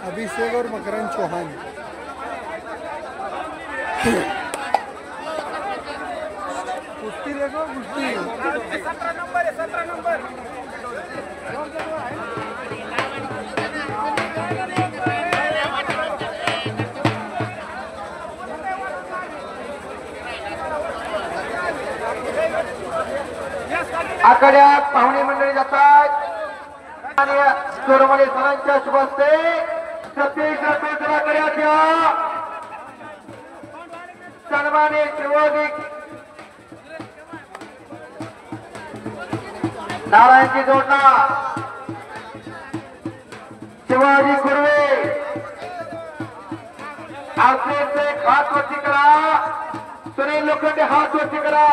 अभिषेक और मकरन चौहान। कुश्ती देखो कुश्ती 17 नंबर है 17 नंबर। आकड्यात पाहुणे मंडळी जातात आणि सोरमले सरांच्या शुभ हस्ते सतीश आकड्यात या सन्मानित शिवाजी नारायणजी जोडणा शिवाजी कुर्वे आपले हात वरती करा सुनील लोखंडे हात वरती करा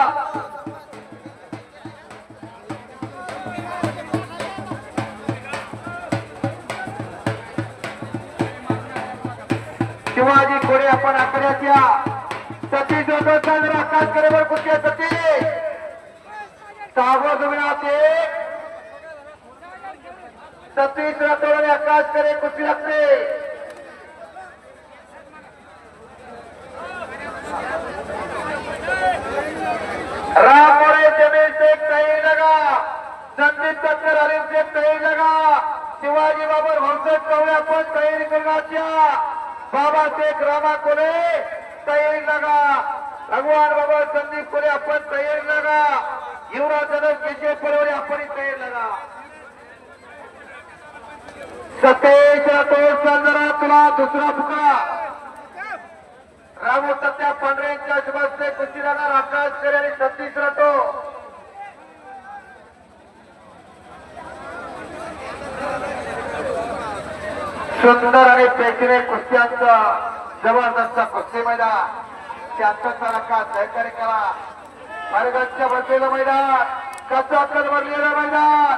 शिवाजी खोडे आपण आकड्यात या सतीश जरा आकाश करेवर कुठे सतीश सावध विनाते सतीश राठोड आकाश करे कुठे लागते राम मोरे जमीन से कहीं लगा संदीप तत्कर अलीम से कहीं लगा शिवाजी बाबर भरसत कवळे आपण तयारी करण्याच्या बाबा शेख रामा कोले तयारी लगा भगवान बाबा संदीप कोले आपण तयारी लगा युवराज जनक केशव परवरे आपण तयारी लगा सतेज राठोड चंद्रा तुला दुसरा फुका रामू सत्या पांढऱ्यांच्या शुभास्ते कुस्ती राहणार आकाश करे आणि सतीश राठोड सुंदर आणि प्रेक्षणीय कुस्त्यांचा जबरदस्त कुस्ती मैदान शांतता रखा सहकार्य करा मार्गाच्या बसलेलं मैदान कचाकच भरलेलं मैदान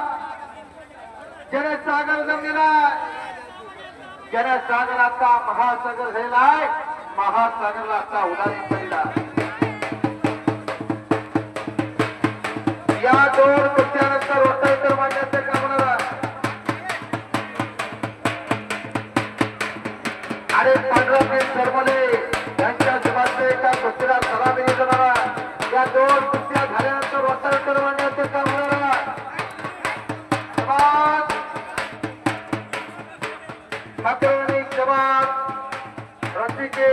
जनसागर जमलेला जनसागर आता महासागर झालेलाय महासागरला आता उदारी पडला या दोन कुस्त्यानंतर रोटाईतर मांडण्याचं काम होणार आणि पांढरा सरमले यांच्या शुभाचे एका कुस्तीला सलामी देणार या दोन कुस्त्या झाल्यानंतर रोटाईतर मांडण्याचं काम होणार के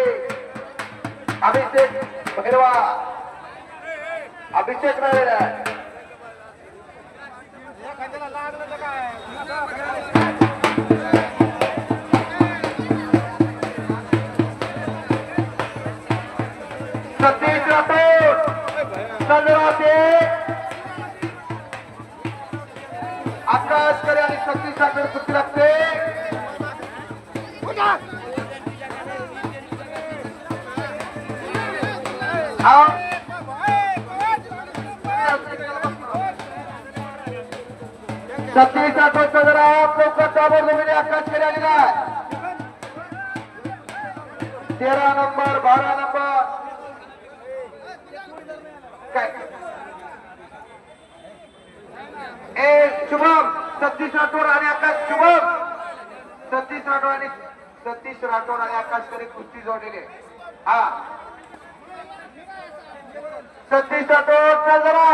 अभिषेक भैरवा अभिषेक राहिलेला आहे सतीश राठोड चंद्राचे आकाश करे आणि सतीश राठोड कुस्ती लागते सतीश राठोड जरा ताबड जमिनी आकाश केले आलेला आहे 13 नंबर 12 नंबर काय शुभम सतीश राठोड आणि आकाश शुभम सतीश राठोड आणि आकाश करे कुस्ती जोडलेले हा सतीश राठोड जरा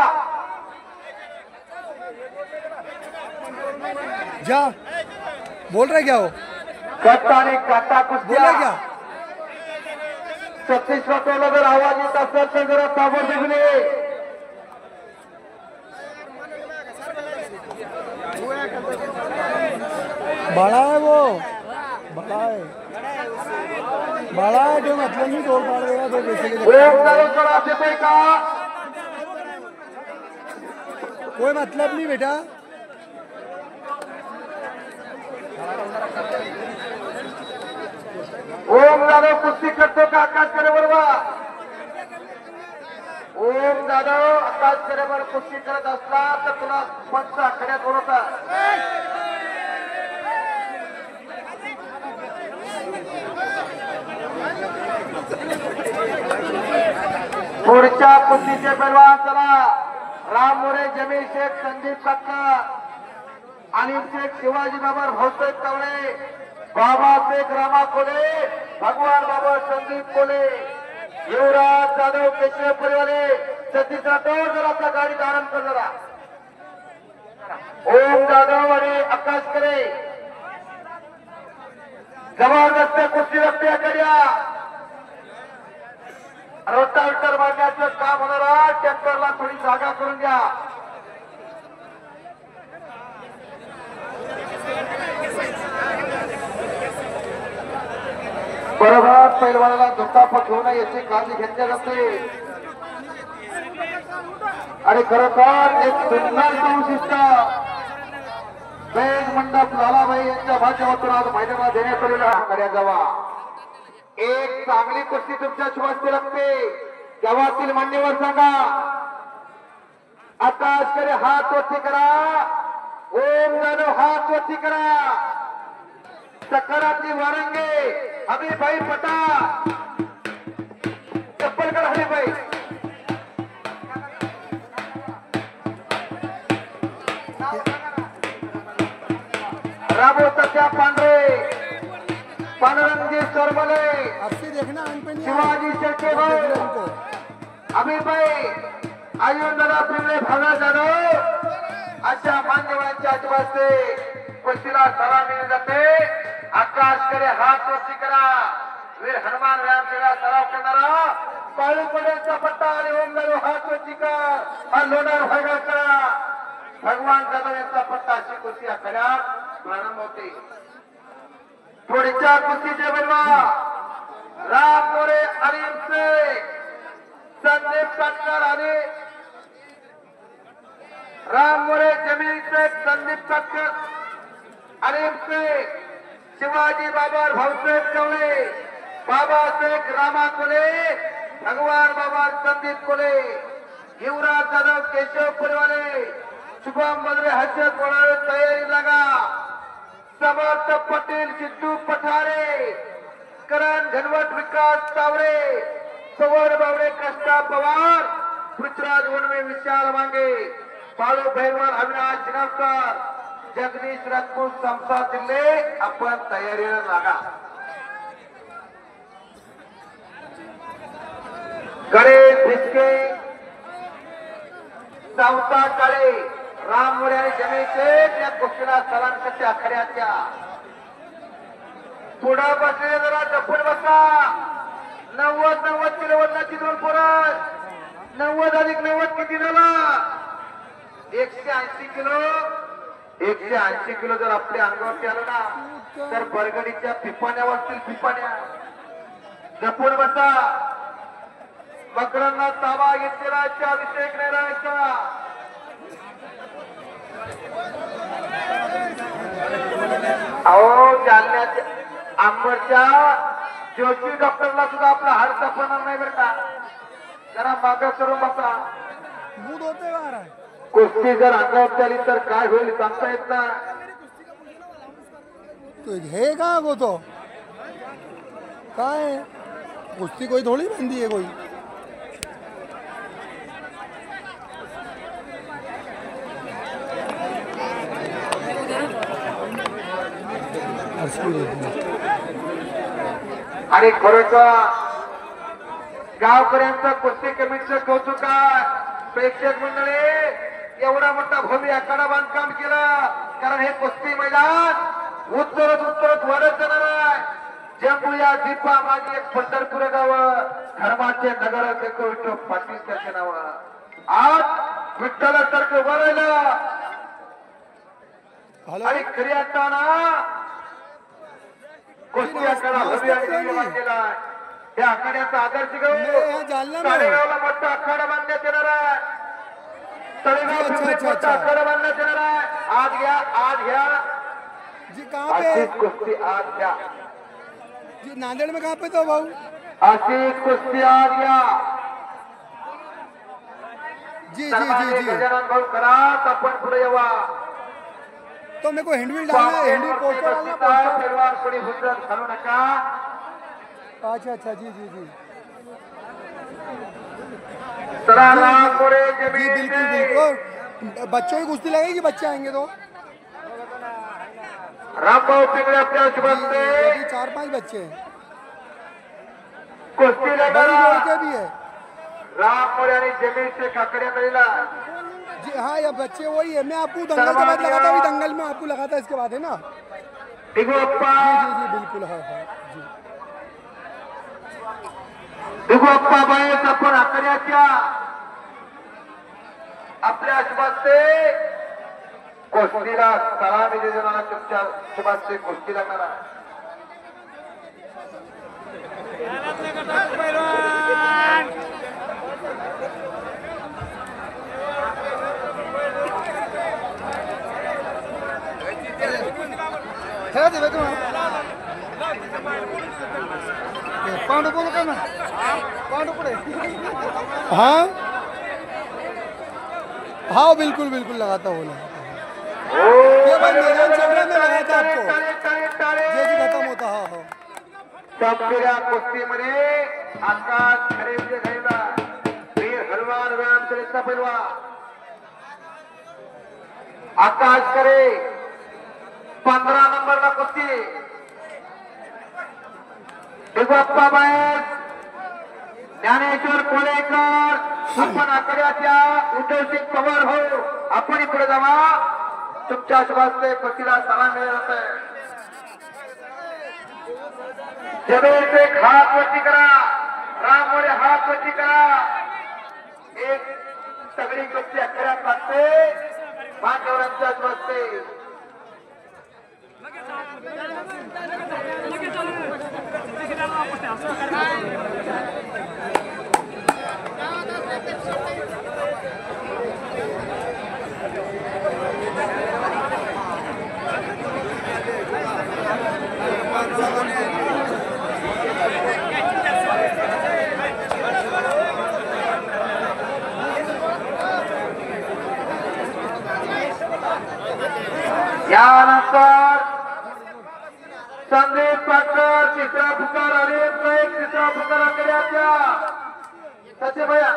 जा बोल रहे क्या हो कट्टा आणि काटा कुस्ती बोला क्या सतीश राठोडला जर आवाज येत असेल तर जरा ताबड दिसले बड़ा है वो बड़ा है जो मतलब नहीं तोड़ पाड़ देगा तो कैसे का कोई मतलब नहीं बेटा ओम जाधव कुस्ती करतो का आकाश करे बरोबर ओम जाधव आकाश करे बरोबर कुस्ती करत असला तर तुला पंच आखड्यात होता पुढच्या कुस्तीचे पैलवान चला राम मोरे जमीर शेख संदीप कक्का अलीम शेख शिवाजी बाबर भाऊसाहेब कवळे बाबासाहेब रामा कोले, भगवान बाबा संदीप कोले, युवराज जाधव केशव परिवारे, सतीश राठोड जर आपल्या गाडीत आराम करणारा, ओम जाधव आणि आकाश करे जबरदस्त कुस्ती रस्त्या करूया. रोटावेटर मारण्याचं काम होणारा ट्रॅक्टरला थोडी जागा करून द्या. बरोबर पैलवानाला दुखापत होऊ नये याची काळजी घेतली जाते. आणि खरोखर एक सुंदर विशिष्ट बेज मंडप लालाबाई यांच्या माध्यमातून आज मैदानात देण्यात आलेला कार्य जावा. एक चांगली कुस्ती तुमच्या शुभास्ती लागते. गावातील मान्यवर सांगा, आकाश करे हात वरती करा, ओम जाधव हात वरती करा, सकारातली वारंगे हबीबाई पटा चप्पल करा हबीबाई. राबो सत्या पांढरे, पांडुरंगी चोरमले, शिवाजी शेळके भाऊ, हबीबाई, आयुर्दादा पिंगळे, भावना जाधव अशा मान्यवरांच्या आशीर्वादाने कुस्तीला सलामी दिली जाते. आकाश करे हात वरती करा, वीर हनुमान व्यायाम केला सराव करणारा काळू पडेलचा पट्टा आणि ओम जाधव हात वरती कर, हा लोणार व्हायला करा. भगवान जाधव यांचा पट्टा अशी कुस्ती आखाड्या प्रारंभ होते. थोडीच्या कुस्तीचे बनवा राम मोरे अलीम से संदीप काटकर आणि राम मोरे जमीन से संदीप काटकर अलीम से शिवाजी बाबर भाऊसाहेब कवळे, बाबासाहेब रामा कोले, भगवान बाबा संदीप कोले, युवराज जाधव केशव परिवारे, शुभम बद्रे हर्षद बोलावे तयारी लगा. समर्थ पटेल, सिद्धू पठारे, करण घनवट, विकास तावरे, सवर बावडे, कृष्णा पवार, पृथ्वीराज वनवे, विशाल मांगे, बाळू भैरवान, अविनाश शिनावकर, जगदीश राजपूत, समसा दिल्ले. आपण तयारीला लागा. गणेश भिसके, सावता काळे, राम मोरे आणि जमीचे त्या कुस्तीला सलामच्या आखाड्याच्या पुढे बसलेले जरा जपून बसा. 90 किलो वजनाची दोन पोरं, 90 अधिक 90 किती झाला? 180 किलो. 180 किलो जर आपल्या अंगावरती आलं ना तर बरगडीच्या पिपाण्या वाजतील. पिपाण्या जपून बसा. मकरांना ताबा घेतलेला अभिषेक नाही राहायचा. अहो जालन्याच्या अंबरच्या जोशी डॉक्टरला सुद्धा आपला हाड सापडणार नाही बरं का. जरा माग करून बसा. कुस्ती जर अंगावर झाली तर काय होईल सांगता येत ना. हे का होतो काय कुस्ती कोई थोड़ी बंदी है कोई. आणि खरोखर गावकऱ्यांचं कुस्ती कमिटीचं कौतुक आहे. प्रेक्षक मंडळी एवढा मोठा भव्य आखाडा बांधकाम केलं कारण हे कुस्ती मैदान उत्तरत वाढत जाणार आहे. जंबुया दीपा मागे एक पंढरपूर गाव, धर्माचे नगर विठ्ठल पाटील त्याचे नाव. आज विठ्ठलासारखं उभं राहिलं आणि खरी असताना कुस्ती आखाडा भव्य आणि दिव्य बांधलेला आहे. या आखाड्याचा आदर्श घेऊन तळेगावला मोठा आखाडा बांधण्यात येणार आहे. तळेगाव मोठा आखाडा बांधण्यात येणार आहे. आज घ्या अशीच कुस्ती आज घ्या. जी नांदेड़ में कहाँ पे तो भाऊ अशीच कुस्ती आज घ्या. जी जी जी जी गजानन भाऊ करा आपण पुढे येवा. तो मेरे को हैंडविल डालना है. हैंडविल पोस्टर परिवार कोणी हुजत घालू नका. अच्छा अच्छा जी जी जी जी बिल्कुल बिल्कुल. बच्चों की कुश्ती लगेगी, बच्चे आएंगे तो रामभाऊ पिंगळे आपल्या शुभस्ते अभी 4-5 बच्चे हैं, कुस्ती बड़ी लढणारा जोड़ के भी है राम मोरे आणि जमीन से काकड्या करीला जी। हाँ ये बच्चे वही है, मैं आपको दंगल के बाद लगाता हूँ, दंगल में आपको लगाता इसके बाद है ना। दिगू अप्पा जी जी बिल्कुल, हाँ हाँ जी। दिगू अप्पा बाहेर आपण आकड्याच्या आपल्या शुभस्ते कुस्तीला सलामी देणारा तुमच्या शुभस्ते कुस्ती लागणारा पांडू बोलो का ना, पांडू पड़े। हाँ हाँ बिल्कुल बिल्कुल लगाता हूँ ना, ये भाई मैदान चल रहा है, मैं लगाता आपको जैसे खत्म होता। हाँ हाँ तपकिऱ्या कुस्तीमध्ये आकाश खरेचे घाईला वीर हनुमान व्यायाम चरित्र पैलवा आकाश करे 15 नंबरला कुस्ती दिगप्पा बाहेर ज्ञानेश्वर कोळेकर आपण आकड्याच्या उद्धवसिंग पवार हो आपण पुढे जावा तुमच्या शुभास्ते कुस्तीला सलाम मिळत आहे जमीन से हाथ वरती करा राम मोरे हात वरती करा एक सगळी कुस्ती अखेरात लागते मान्यवरांच्या शुभास्ते यानंतर संदीप पाटकर तिसरा पुकार आणि एक तिसरा पुकार आकड्याच्या सचे भैया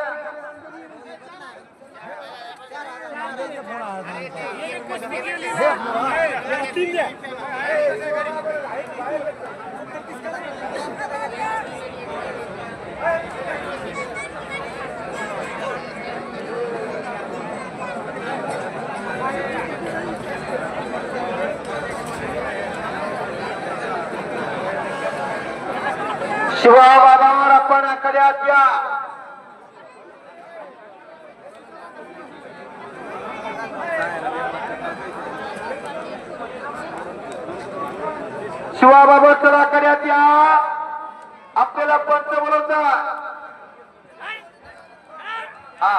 शिवाबाबावर आपण आकड्याच्या शिवाबाबा चला आकड्याच्या आपल्याला पंच बोलवता हा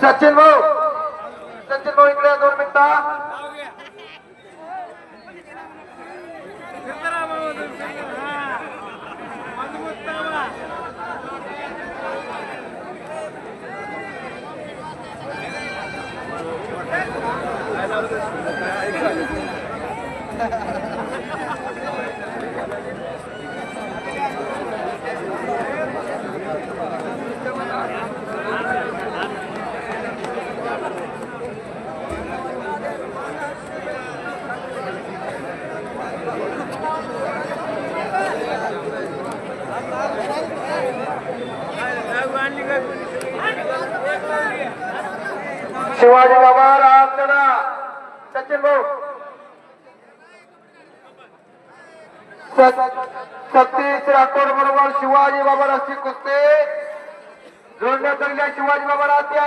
सचिन भाऊ इकडे 2 मिनिटं शिवाजी बाबा रामचंद्र सचिन भाऊ सतीश राठोड बरोबर शिवाजी बाबा रस्ती कुस्ती जोडण्यात आलेल्या शिवाजी बाबा रात्या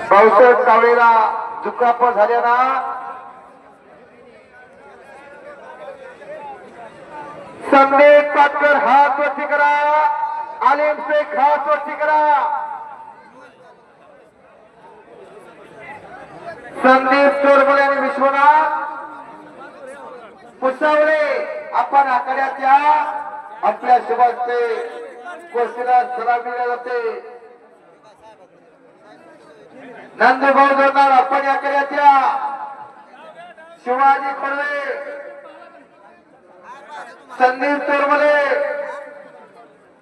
भाऊसाहेब कावळेला दुखापत झाल्याना संदीप पाटकर हात वरती करा आलिम शेख हात वरती करा संदीप चोरबळे आणि विश्वनाथ पुसावळे आपण आकड्यात या आपल्या शुभास्ते कुस्तीला सलामी दिल्या जाते नंदभाऊ जोडणार आपण आकड्यात या शिवाजी खोडवे संदीप तोरमले,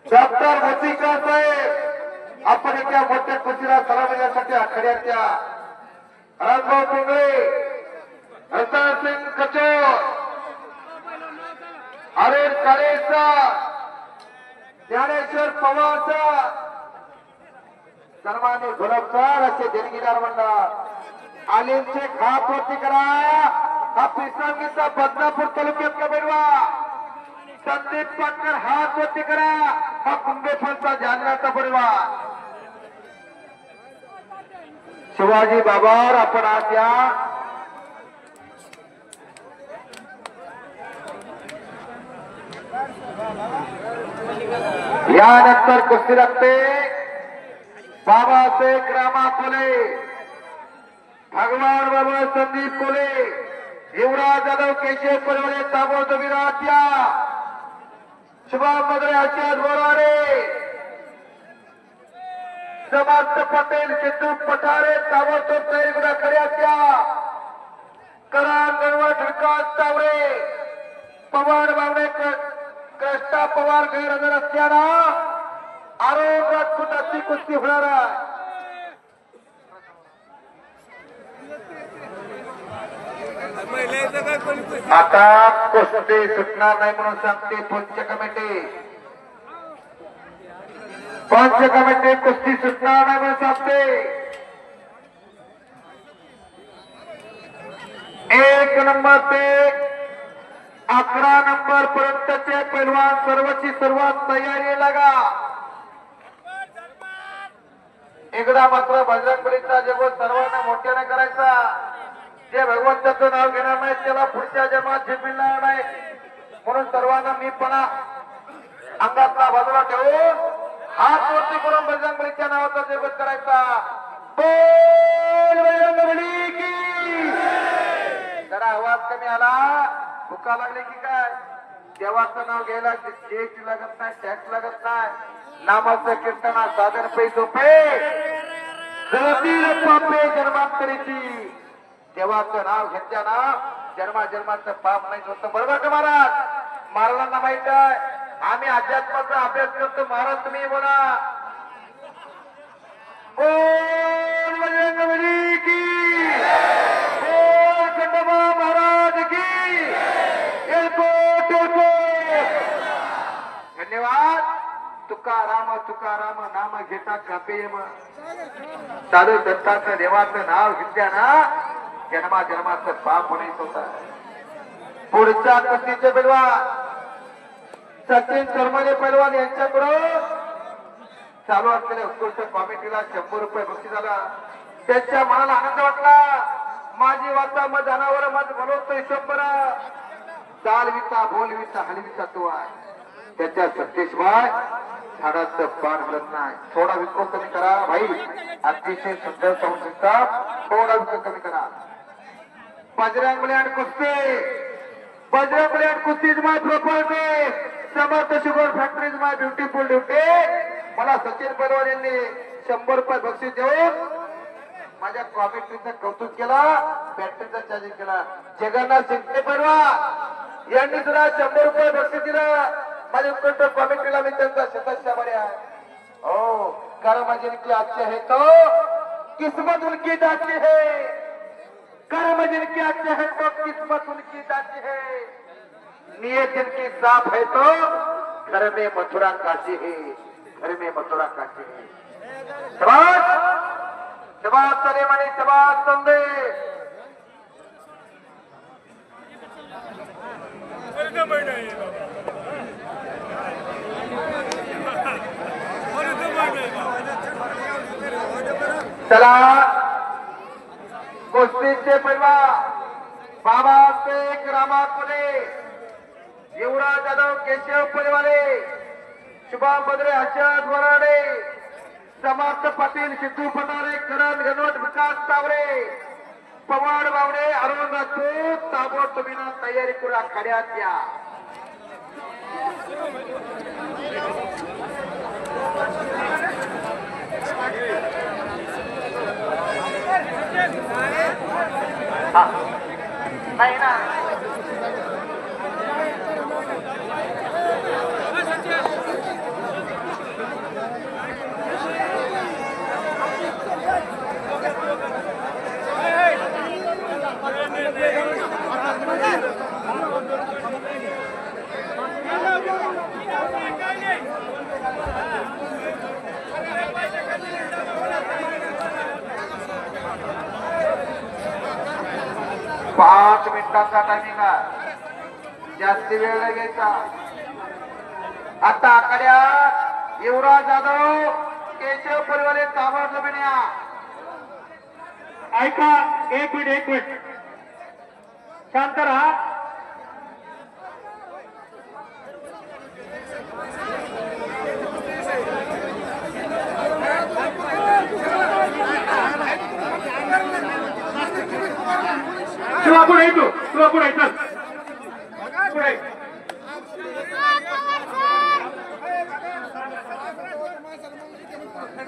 डॉक्टर मोतीकर साहेब आपण एका मोठ्या कुस्तीला सलाम देण्यासाठी आखाड्याच्या राजभाऊ पिंगळे, हरतासिंग कचोर, अरुण काळेचा, ज्ञानेश्वर पवारचा, सन्मान्य गुलाबसार असे देणगीदार मंडळ आलिमचे खाप वरती करा. हा पिसांगीचा बदनापूर तालुक्यातला बैलवा संदीप पाटकर हात वरती करा. हा कुंभेफळचा जालन्याचा बैलवा शिवाजी बाबार आपण आज यानंतर कुस्ती लागते बाबासाहेब रामा कोले, भगवान बाबा संदीप कोले, युवराज जाधव केशव परिवारे ताबोतोब विराट्या, शुभम मदरे आचार्य बोराडे, समर्थ पटेल सिद्धू पठारे ताबोतोब तयारी गुणा खड्याच्या, करार गणवट विकास तावरे, पवार बावडे कृष्णा पवार गैरहजर असल्याना आरोप राजपूत अशी कुस्ती होणार आहे. आता कुस्ती सुटणार नाही म्हणून सांगते पंच कमिटी. पंच कमिटी कुस्ती सुटणार नाही म्हणून सांगते. 1 नंबर ते 11 नंबर पर्यंतचे पैलवान सर्वची सर्वात तयारी लागा. एकदा मात्र बजरंगबलीचा जगो सर्वांना मोठ्याने करायचा. जे भगवंताचं नाव घेणार नाही त्याला पुढच्या जन्मात झेप मिळणार नाही म्हणून सर्वांना मीपणा अंगातला बाजूला ठेवून हात वरती करून बजरंगबलीच्या नावाचा जगत करायचा. बोल बजरंगबली की. जरा आवाज कमी आला, भुका लागली की काय? देवाचं नाव घ्यायला चेक लागत नाही, टॅक्स लागत नाही. नामाचं कीर्तना साधन पैसोपे पापे जन्मांतरीची. देवाचं नाव घेतल्याना जन्माजन्माचं पाप नाही होतं. बरोबर का महाराज? महाराजांना माहित आहे आम्ही अध्यात्माचा अभ्यास करतो. महाराज तुम्ही बोला. बोल बजरंगबली की. बोल खंडोबा महाराज की. धन्यवाद. तुकाराम नाम घेता कापेम. साधू दत्ताचं देवाचं नाव घेतल्याना जन्माजन्माचं पाप होण्याच होता. पुढच्या कुस्तीचे पैलवान सचिन चरमले पैलवान यांच्याकडून चालू असलेल्या उत्कृष्ट कॉमेडीला 100 रुपये बक्षीस झाला. त्यांच्या मनाला आनंद वाटला. माझी वाचा मग जनावर मग बनवतोय 100. चालविता बोलविता हलविता तो आहे. त्याच्या सत्तेशिवाय झाडाचं पान हलत नाही. थोडा विक्रो कमी करा भाई. अतिशय सुंदर साऊंड सिस्टम. थोडा विक्रो कमी करा. बजरंगबली आणि कुस्ती. बजरंगबली आणि कुस्ती is my property. Samarth sugar factory is my beautiful duty. मला सचिन पैलवान यांनी 100 रुपये बक्षीस देऊन माझ्या कॉमेंट्रीचं कौतुक केला. बॅटरीचा चार्जिंग केला. जगन्नाथ शिंदे पैलवान यांनी सुद्धा 100 रुपये बक्षीस दिलं. माझे उत्कृष्ट कॉमेंट्रीला मी त्यांचा शतश आभारी आहे. हो कर्म जिनके अच्छे है तो किस्मत उनकी जाती है. कर्म जिनके अच्छे है तो किस्मत उनकी जाती है. नियत जिनकी साफ है तो घर में मथुरा काशी है. घर में मथुरा काशी है. शाबाश शाबाश सलेमानी शाबाश संदे. चला कुस्तीचे पैलवान बाबासाहेब रामा कोले, युवराज जाधव केशव परिवारे, शुभम मदरे आचार्य बोराडे, समर्थ पाटील सिद्धू पठारे, करण गणवट विकास तावरे, पवार बावडे, अरुण राजपूत ताबोतोब तयारी करून आखाड्यात या. नाही ना तासाचा टायमिंग आहे, जास्ती वेळ नाही घ्यायचा. आता आकड्या युवराज जाधव, केशव परिवारे, तामर लुबिनिया. ऐका, एक मिनिट शांत राहा. शिवा पुढे येतो, शिवा पुढे चल पुढे.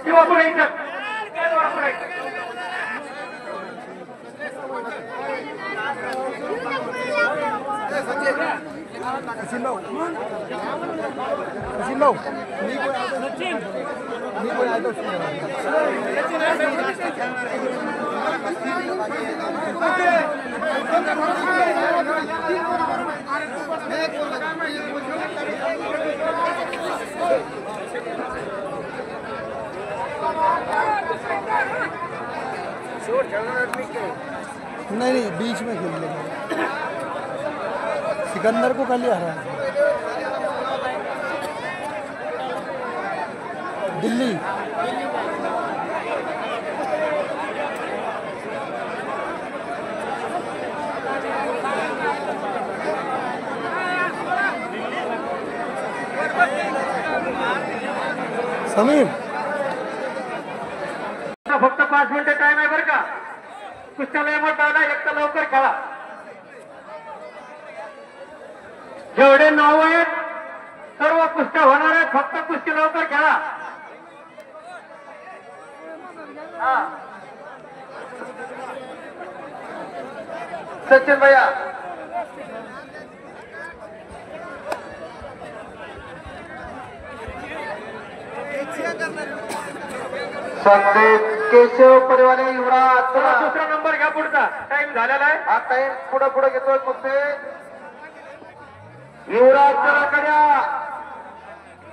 शिवा पुढे चल पुढे. नहीं बीच में खेल लेगा. सिकंदर को कल ही हरा दिल्ली. समीर फक्त 5 मिनिटं टाइम आहे बरं का. कुस्त्याला मत आला, एक तर लवकर खेळा. जेवढे नाव आहेत सर्व कुस्त्या होणार आहेत, फक्त कुस्ती लवकर खेळा. सचिन भैया संदीप केशव परिवारे युवराज. चला दुसरा नंबर घ्या, पुढचा टाइम झालेला आहे. हा टाइम पुढे पुढे घेतोय कुस्ती. युवराज चला कड्या,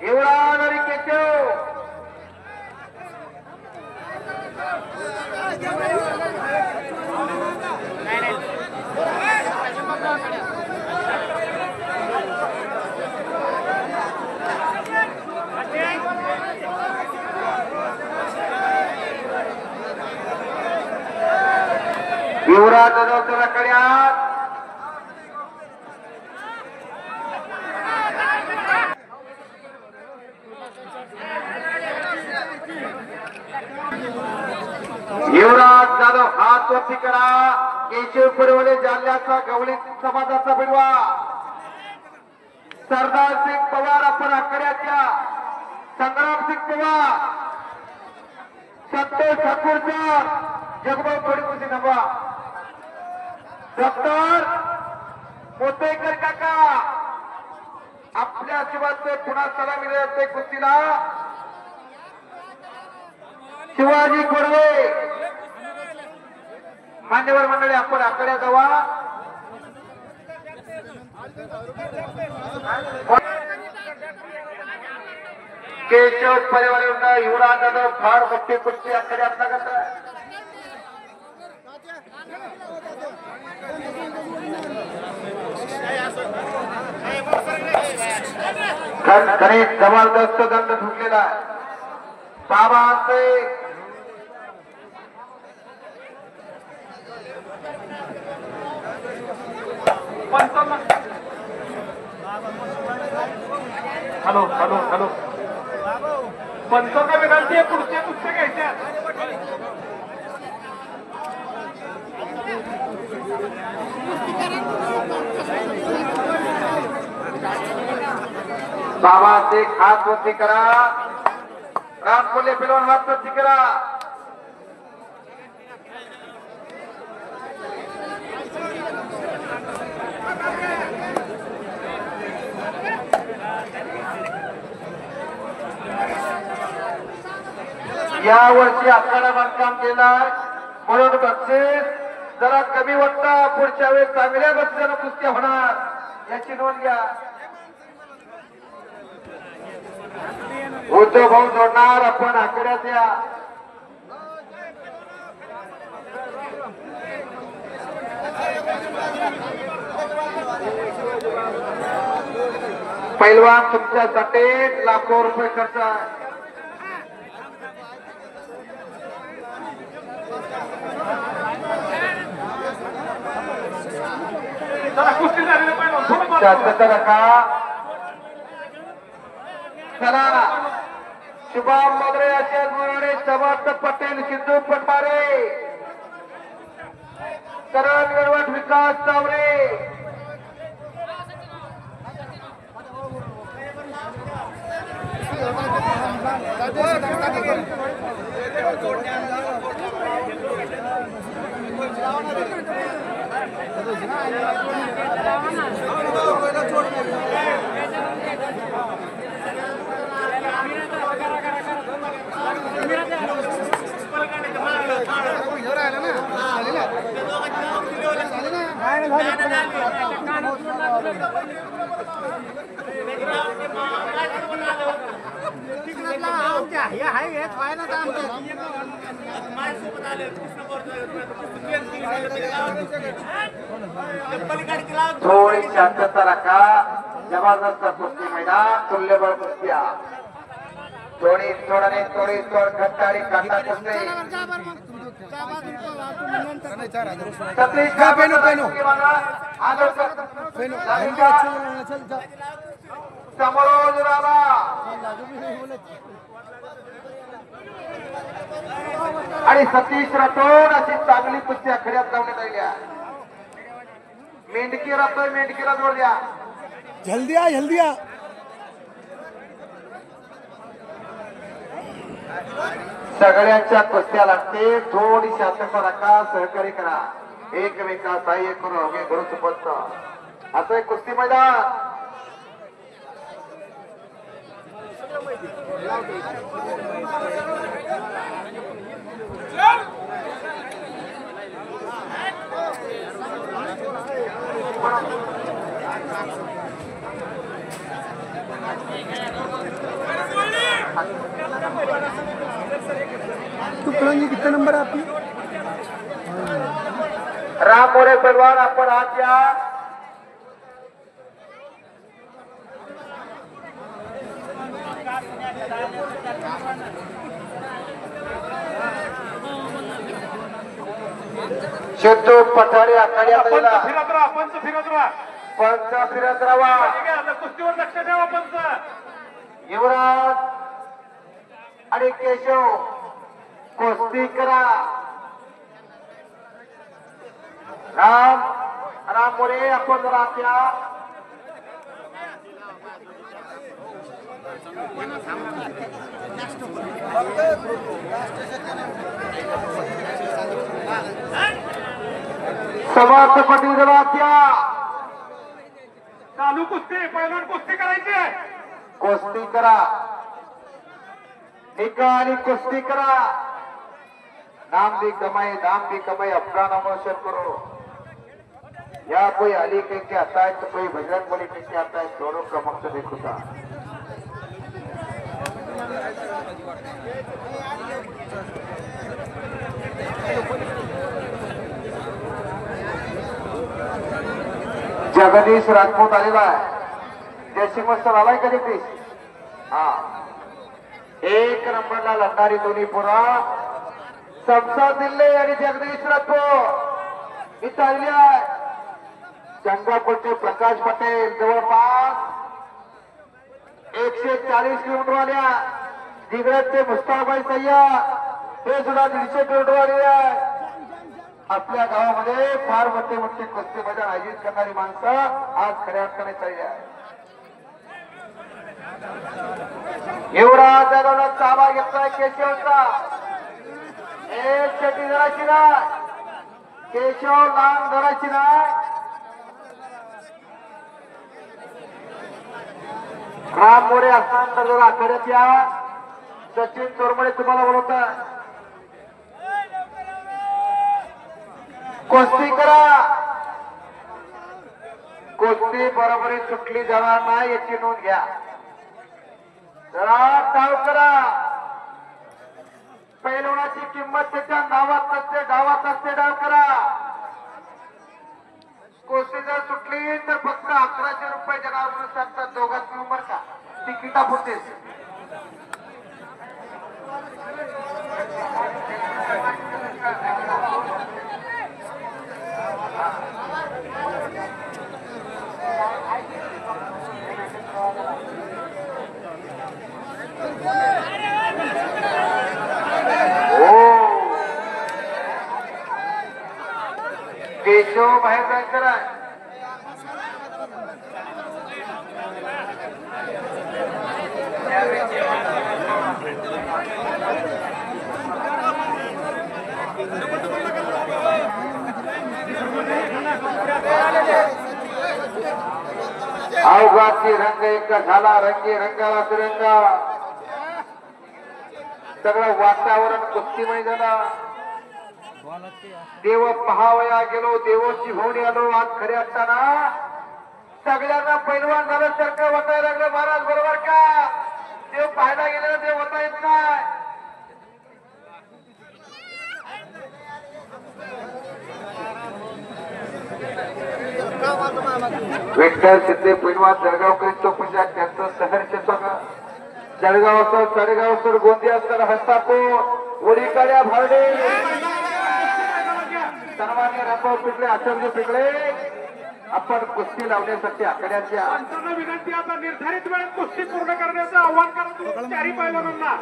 युवराज आणि केशव. युवराज जाधव चला कड्या. युवराज जाधव हात वरती करा. केशव परिवारे जालन्याचा गवळी समाजाचा बिडवा. सरदार सिंग पवार आपण आकड्याच्या. संग्राम सिंग पवार, संतोष ठाकूरकर, जगभाऊ थोडी नवा. डॉक्टर मोतेकर काका आपल्या शिवाचे पुन्हा सलामी देते कुस्तीला. शिवाजी कोडवे मान्यवर मंडळी आपण आकड्या जावा. केशव परिवार युवराज जाधव फार मोठी कुस्ती आकड्यात लागत आहे. खरीद जबरदस्त दंड सुटलेला आहे. बाबांचे हॅलो हॅलो हॅलो. पंचांना विनंती आहे, पुढचे कुस्त्या घ्यायच्या. बाबाचे हात वरती करा. राम कोल्हे पिलवान हात वरती करा. या वर्षी आखाडा बांधकाम केलाय म्हणून बक्षीस जरा कमी वाटतं. पुढच्या वेळेस चांगल्या बक्षिसानं कुस्त्या होणार याची नोंद घ्या. उद्धव भाऊ जोडणार आपण आकड्यात या. पैलवान तुमच्यासाठी लाखो रुपये खर्च आहे. शांतता रखा. चला शुभम मगरे अशोक मुराडे समर्थ पटेल सिद्धू पटमारे करण गणवट विकास चावरे थोड़ी शांतता रखा. जबरदस्त कुस्ती मैदान तुल्यबळ कुस्त्या थोडी तोड खट्टाडी काटा कुस्ती समोर राहा आणि सतीश राठोड अशी चांगली कुस्ती आखड्यात लावण्यात आल्या. मेंढकी राहतोय मेंढकीला जोड द्या. जल्दी आ जल्दी आ. सगळ्यांच्या कुस्त्या लागते. थोडी शांतता राखा. सहकार्य करा. एकमेका सहाय्य करून अवघे करू सुपंत असं एक कुस्ती मैदान. तू कळंगी कितना नंबर है आपकी? राम मोरे पहलवान आपण हात या. शेतू पठारे आखाड्यात पंच फिरत राहा. पंच फिरत राहा. कुस्तीवर लक्ष ठेवा. पंच युवराज आणि केशव कुस्ती करा. राम मोरे आपण जरा त्या समर्थ पाटील जरा त्या चालू कुस्ती पहिलवान कुस्ती करायची आहे. कुस्ती करा. निकाली कुस्ती करा. नाम भी कमाई अपना नमोशन करो. या कोई अली के आता है तो कोई बजरंग बली के आता है. दोनों का मकसद एक होता. जगदीश राजपूत आलेला आहे. जयसिंग मास्टर आलाय का जगदीश? हा. एक नंबरला लढणारी दोन्ही पुरा समसा दिल्ले आणि जगदीश राठोड इथं आलेली आहे. चंद्रपूरचे प्रकाश पटेल जवळपास 140 किलोमीटर आल्या. दिग्रजचे मुस्ताफाई सय्यद हे सुद्धा 150 किलोमीटर आलेले आहे. आपल्या गावामध्ये फार मोठे कुस्ती मैदान आयोजित करणारी माणसं आज खऱ्या अर्थाने चालली आहे. युवराज जाधवला ताबा घेतलाय केशवचा. एक शेटी धरायची नाही. केशव लांब धरायची नाही. राम मोरे असताना जरा आखाड्यात या. सचिन चोरमळे तुम्हाला बोलवतात. कुस्ती करा. कुस्ती बरोबरी सुटली जाणार नाही याची नोंद घ्या. जरा डाव करा. पैलवानाची किंमत त्याच्या नावात नसते, डावात नसते. डाव करा. कुस्ती जर सुटली तर फक्त 1100 रुपये जनावर म्हणून सांगतात. दोघात मिळून बरं का तिकिटा पुरतेच. केशव बाहेर जायचं आहे. अवघाची रंग एक झाला. रंगी रंगाला तिरंगा. सगळं वातावरण कुस्तीमय झालं. देव पहावया गेलो, देवाची होऊन आलो. आज खऱ्या असताना सगळ्यांना पैलवान झाल्यासारखं वाटायला लागलं. महाराज बरोबर का? देव पाहायला गेलेला देव होता येत नाही. विठ्ठल सिद्धे पैलवान जळगावकर चौपशा त्यांचं सहर्ष स्वागत. जळगाव असो, चडगाव असो, गोंदिया असो, हस्तापूर, उडीकाड्या, भावडे, सन्मान्य रामभाऊ पिकळे, आचार्य पिकळे आपण कुस्ती लावण्यासाठी आकड्याच्या विनंती. आता निर्धारित वेळेत कुस्ती पूर्ण करण्याचं आव्हान करतो चारही पैलवानांना.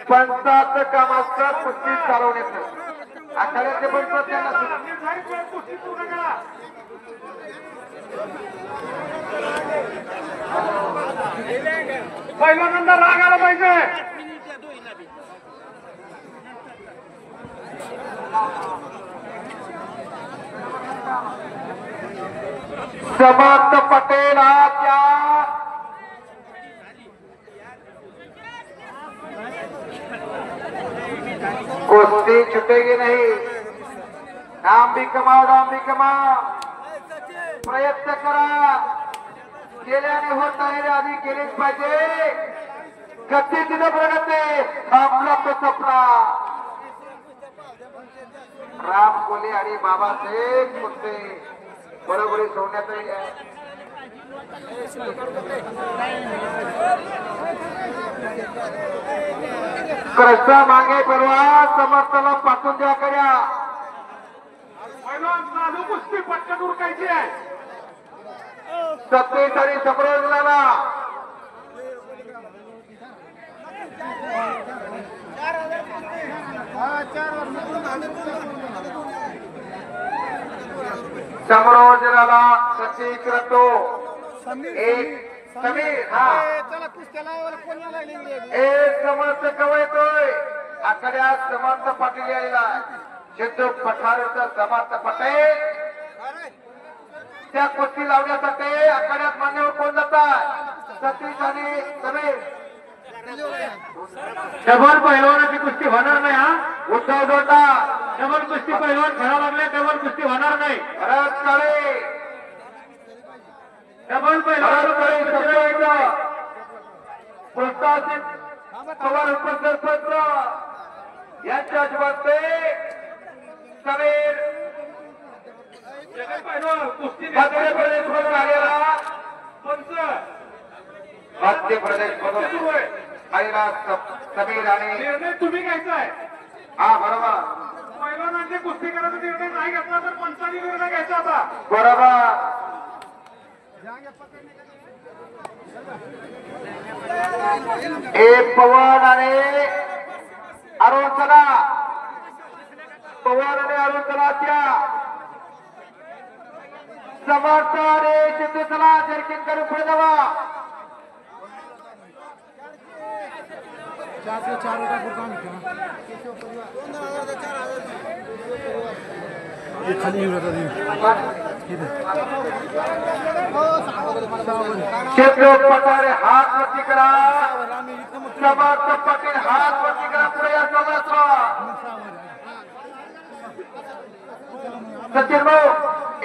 पंचाचं काम असतं कुस्ती चालवण्याचं. आखाड्याचे पंच त्यांना निर्धारित वेळेत कुस्ती पूर्ण करा. पैलवानांना राग आला पाहिजे. समर्थ पटेल हा क्या कुस्ती छुटेगी नहीं. नाम भी कमाओ, नाम भी कमाओ. प्रयत्न करा. केल्याने होत नाही रे, आधी केलेच पाहिजे. गती तिथं प्रगती थांबला तो सपना. राम कोले आणि बाबासाहेब कुस्ती बरोबरी सोडण्यात येईल. कृष्णा मागे परवा समर्थाला पाठवून द्या करा. पैलवान चालू कुस्ती पटकन उरकायची आहे. 27 आणि समोर झाला. समरोजनाला सचिन करतो. एक समीर हा एक समर्थ कवयतोय. आकड्यात समर्थ पाटील आलेला आहे. सिद्धू पठारेचा समर्थ पटेल त्या कुस्ती लावण्यासाठी आकड्यात मान्यवर कोण जातात? सतीश आणि समीर. डबल पैलवानाची कुस्ती होणार नाही. हा उद्धव जोडा डबल कुस्ती पैलवान खेळा लागले. डबल कुस्ती होणार नाही. भरत काळे डबल पैलवान प्रस्तावित पवार उपसरपंच यांच्या हस्ते समीर मध्य प्रदेश मधून आलेला पंच मध्य प्रदेश मधून आलेला समीर आणि निर्णय तुम्ही घ्यायचा आहे. हा बरोबर. पैलवानांची कुस्ती करायचा निर्णय नाही घेतला तर पंचांनी निर्णय घ्यायचा. आता बरोबर. एक पवन आणि अरुणचला. पवन आणि अरुणचलाच्या समर्थ आणि सिद्धूचला जर्किन करून पुढे जावा. खाली सिद्धू पठारे हात वरती करा. समर्थ पटेल हात वरती करा. पुढे या समर्थ. सचिन भाऊ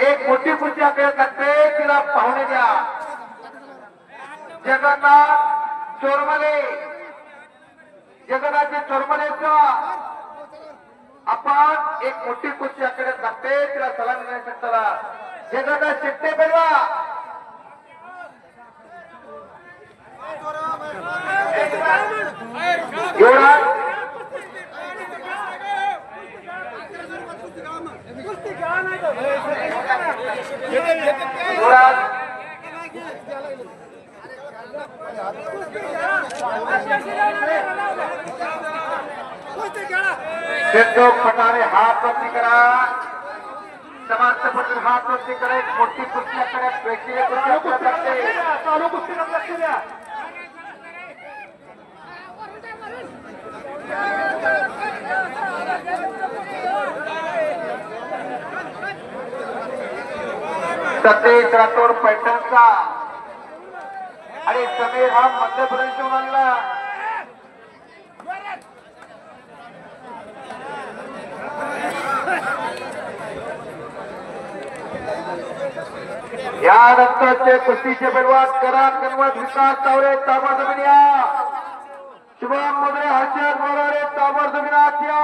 एक मोठी खुर्ची आपल्याला लागते. तिला पाहुणे द्या. जगन्नाथ चोरमले. जगन्नाथचे चोरमलेचं आपण एक मोठी खुर्ची आपल्याला लागते. तिला सलामी देण्यासाठी चला. जगन्नाथ शिट्टे पेलवा युवराज युवराज सिद्धू फटारे हात वरती करा समाजचं पत्र हात वरती करा एक मोठी कुस्ती करा प्रेक्षणीय चालू कुस्तीला लक्ष द्या सतीश राठोड पैठणचा आणि समीर हा मध्य प्रदेशहून आणला यानंतरचे कुस्तीचे पैलवान करार कन्वट विकास तावरे तांबा जमिनिया शुभम मुद्रे हर्षद मोरारे तांबर जमिनाच्या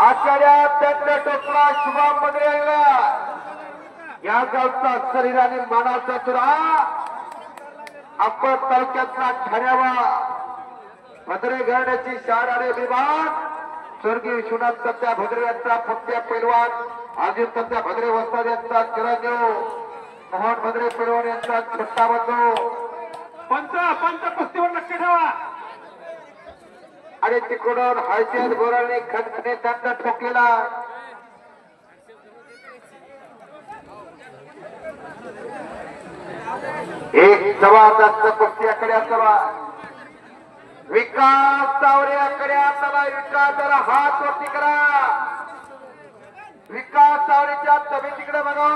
आचार्या दंड टोपला शुभम मुद्रे आणला या गावचा शरीराने मानाचा तुरा अप्पर तालुक्यातला ठाण्यावा भद्रे घराण्याची शाळ आणि अभिमान स्वर्गीय विश्वनाथ सत्या भद्रे यांचा फक्त्या पैलवान अजित सत्या भद्रे वस्ताद यांचा चिरंजीव मोहन भद्रे पैलवान यांचा छोटा बंधू पंच कुस्तीवर लक्ष ठेवा आणि तिकडून हर्षद गोराने खनखने दंड ठोकलेला एक जबरदस्त कुस्ती आकडे असावा विकास तावरे आकडे असावा विकासाला हात वरती करा विकास तावरेच्या तब्येतीकडे बघा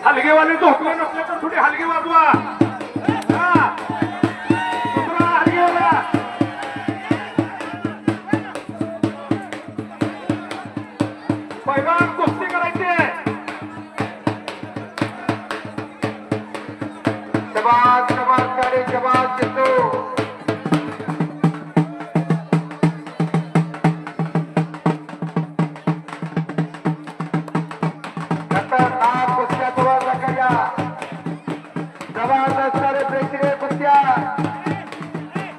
हलगेवाले झोपले नसले तर थोडी हलगी वाजवा हलगेवाला पहिला कुस्ती करायची शबाज शबाज काळे शबाज जितो खतरनाक कुस्त्या सुरुवात करूया जबरदस्त सारे प्रेक्षणीय कुस्त्या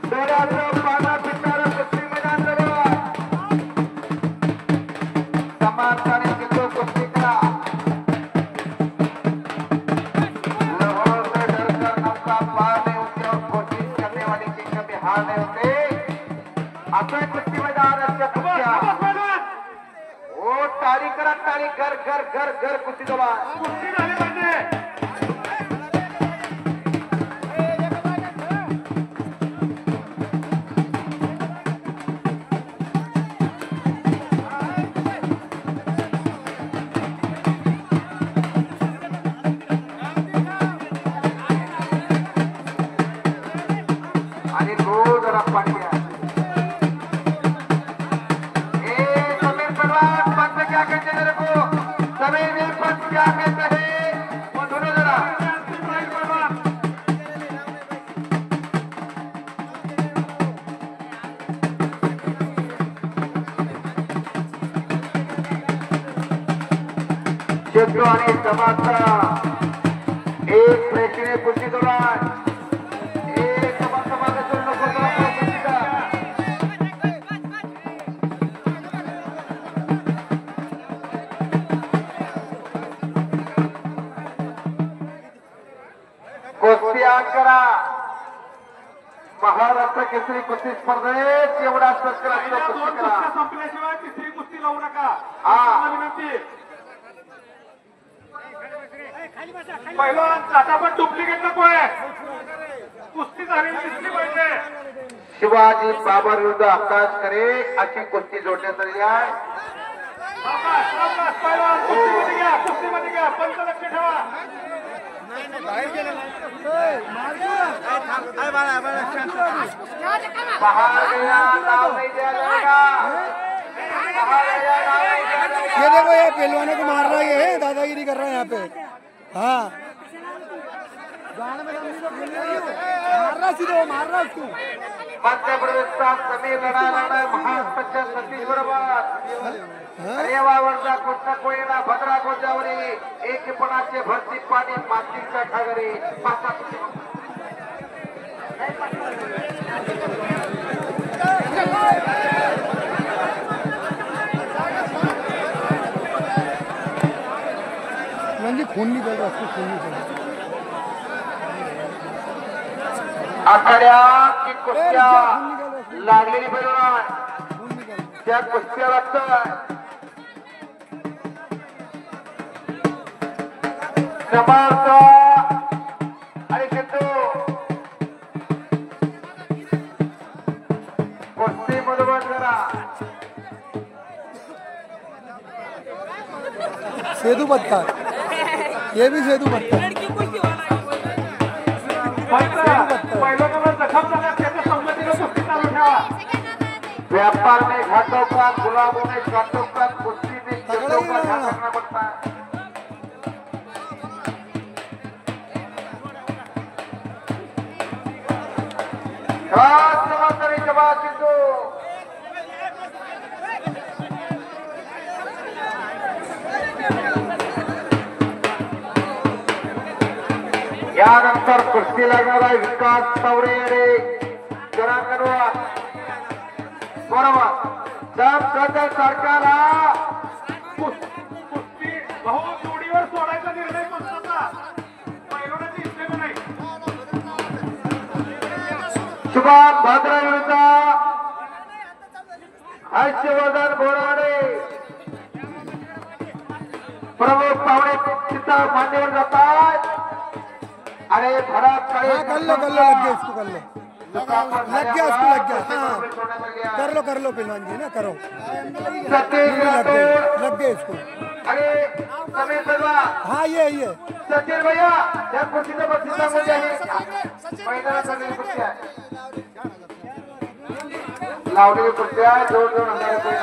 डोळ्याचं पानं फिरणारं कुस्ती मैदान जवळ समानताने जितो कुस्ती करा लाहौर से डरकर नौका पार नहीं होती और कोशिश करने वाले की कभी हार नहीं होते असं कुस्ती मैदान असं कुस्त्या ओ टाळी करा टाळी घर घर घर घर कुस्ती जवळ कुस्ती झाली पाहिजे आणि रोज जरा पाणी घ्या समीर पहलवान पंच क्या कहते हैं तेरे को समीर ने पंच क्या कहते हैं सुनो जरा शेतू आणि समाजचा एक प्रेक्षणीय कुस्ती दौरान कुस्ती करा महाराष्ट्र केसरी कुस्ती स्पर्धेत एवढा पहिल्या दोन कुस्ती कुस्त्या करा संपल्याशिवाय तिसरी कुस्ती लावू नका हा. विनंती पहिला ताटापट डुप्लिकेट नको आहे कुस्ती झालेली दिसली पाहिजे शिवाजी बाबर विरुद्ध आकाश करे अशी कुस्ती जोडण्यात आली आहे सावकाश, सावकाश, पहिलवान कुस्तीमध्ये घ्या पंच लक्ष ठेवा बाहर गया, नाव नहीं दिया जाएगा। बाहर गया, नाव नहीं दिया जाएगा। ये देखो ये पहलवानों को मार रहा है, ये दादागिरी कर रहा है यहाँ पे। हाँ मार रहा सीधे, मार रहा उसको। मध्य प्रदेशचा समीर लढा लढाय महाराष्ट्राच्या सतीश बरोबर रेवावरचा कृष्ण कोयना भद्रा गोजावरी एकपणाचे भरती पाणी मातीच्या ठागरी म्हणजे खून निकल रहा, उसको खून निकल रहा। आखाड्या की कुस्त्या लागलेली पैलवान त्या कुस्त्या लागतात समर्थ आणि सिद्धू कुस्ती मधोमध करा सेतू पत्ता, ये भी सेतू पत्ता। पहिल्यांदा जखम झाल्या त्याच्या संमतीनं कुस्ती चालू ठेवा. व्यापार में घाटों का गुलाबों में घाटों का कुश्ती में घाटों का ध्यान रखना पड़ता है। जवाबदारी जवाब सिद्धू यानंतर कुस्ती लागणार आहे विकास तावरे रे जरांगणवा बरोबर जर सध्या सरकारला कुस्ती भाऊ जोडीवर सोडायचा निर्णय पंचाचा पैलवानाची इच्छा नाही. शुभम भाद्रा विरुद्ध हर्षवर्धन बोराडे प्रमुख पाहुणे तिथं मान्यवर जातात आणि भरात हाँ कर लो, लग गया इसको, कर लो, लग गया उसको, लग गया। हाँ कर लो पहलवान जी ना, करो, सतीश राठोड लग गया इसको। अरे समीर पहलवान हाँ ये सचिन भैया त्या खुर्चीचं बक्षीस सांगून द्या. मैदानात सगळी खुर्ची आहे लावलेली खुर्ची आहे 2-2 हजार रुपये.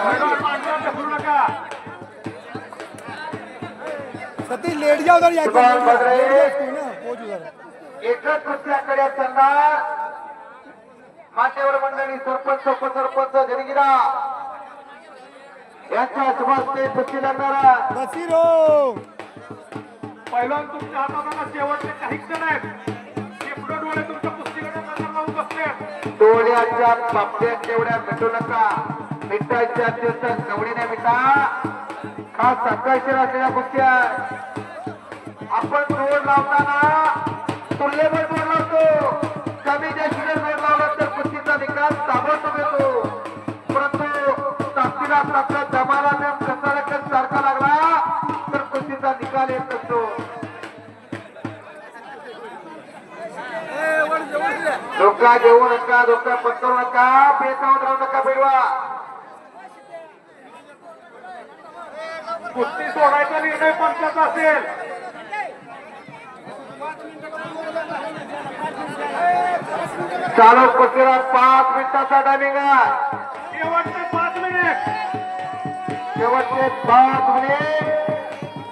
सतीश लेट जाओ उधर जाके, शुभम भद्रे ना पहुंच उधर। एकच कुस्त्याकडे चालणार मान्यवर मंडळी सरपंच उपसरपंच जनगिरा यांच्या शुभास्ते कुस्ती लागणार. बसीरो पहिल्यांदा तुमच्या हाताला शेवटचे काही क्षण आहेत. शेकडो डोळे तुमच्या कुस्तीकडे नजर लावून बसले. डोळ्याच्या पापड्या तेवढ्या मिटू नका, मिठाच्या दिवसात कवडीने मिटा. खास सकाळची असलेल्या कुस्त्या आपण जोड लावताना तुल्यबळ जोड लावतो. कमी जास्तीने जोड लावला तर कुस्तीचा निकाल ताबडतोब येतो. परंतु ताकदीला ताकद जमाला कसा सारखा लागला तर कुस्तीचा निकाल येत असतो. धोका देऊ नका, धोका पत्करू नका, पेचावत राहू नका बेडवा. कुस्ती सोडायचा निर्णय पंचाचा असेल. चालू कुस्तीला 5 मिनिटाचा टायमिंग आहे. शेवटचे 5 मिनिट. शेवटचे 5 मिनिट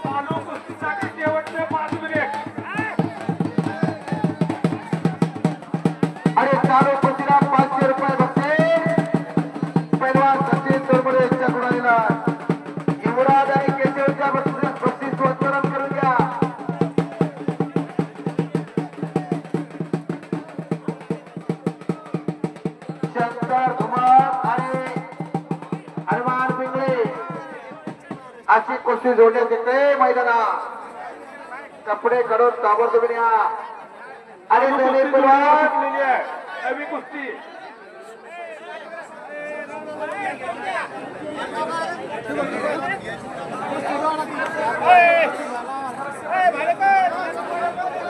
चालू कुस्तीसाठी शेवटचे 5 मिनिट. आणि चालू कुस्तीला 500 रुपये बक्षीस पैलवान सचिन तोरपडे यांच्याकडून आलेला. युवराज आणि केशवच्या बक्षीस वितरण करून घ्या. शंकर धुमाळ आणि हनुमान पिंगळे अशी कुस्ती जोडण्यात येते मैदानात. कपडे काढून ताबडतोब न्या. आणि दोन्ही पैलवान शिकलेली आहे नवी कुस्ती.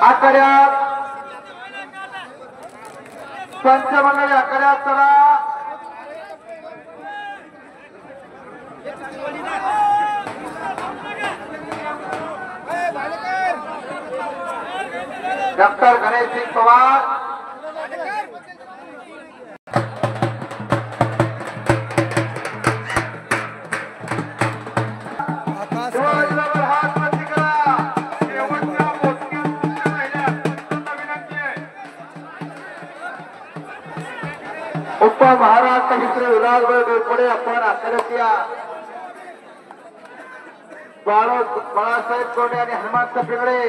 आखाड्यात पंचमंडळी आखाड्यात चला. डॉक्टर गणेश सिंग पवार आकाश शिवाजी बाबर हात वरती करा. शेवटच्या मोजक्या राहिल्या विनंती आहे. उपमहाराष्ट्र मित्र विलासभाई डोईफोडे आपण आखाड्यात या. बाळासाहेब कोंडे आणि हनुमंत पिंगळे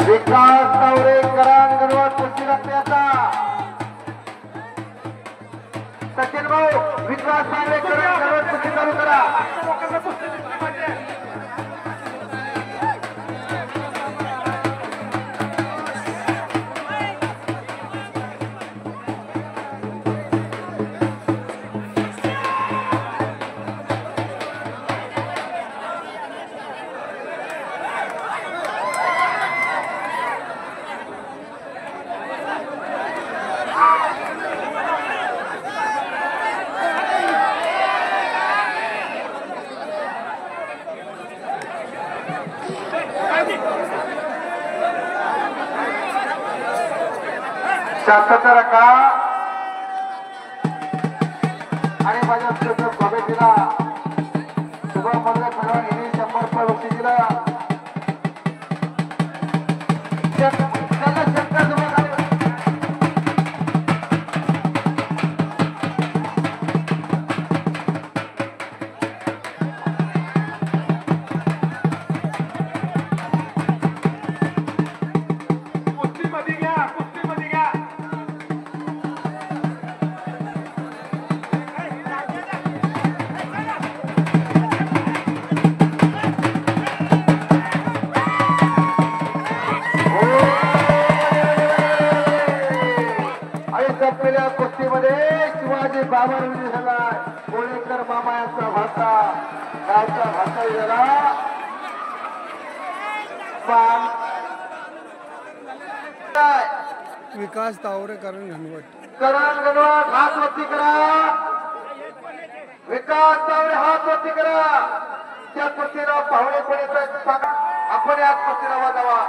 विकास तावरे करान गणवत कुस्ती रस्त्याचा सचिन भाऊ विकास तावरे करान गणवत कुस्ती चालू करा. लोकांना कुस्ती दिसली पाहिजे. शासनाचा रका आणि माझ्या कमिटीला शुभम मुलगा सर्वांनी 100 रुपये बक्षीस दिला. कुस्तीमध्ये घ्या, कुस्तीमध्ये घ्या. आणि संपलेल्या कुस्तीमध्ये शिवाजी बाबर विजय झाला. कोळेकर मामा यांचा भाषा गावचा भाषा झाला. विकास तावरे करण घनवट करण गणवत हात वरती करा. विकास तावरे हात वरती करा. त्या कुस्तीला पाहुणे कोणी आपण या कुस्तीला वाजावा.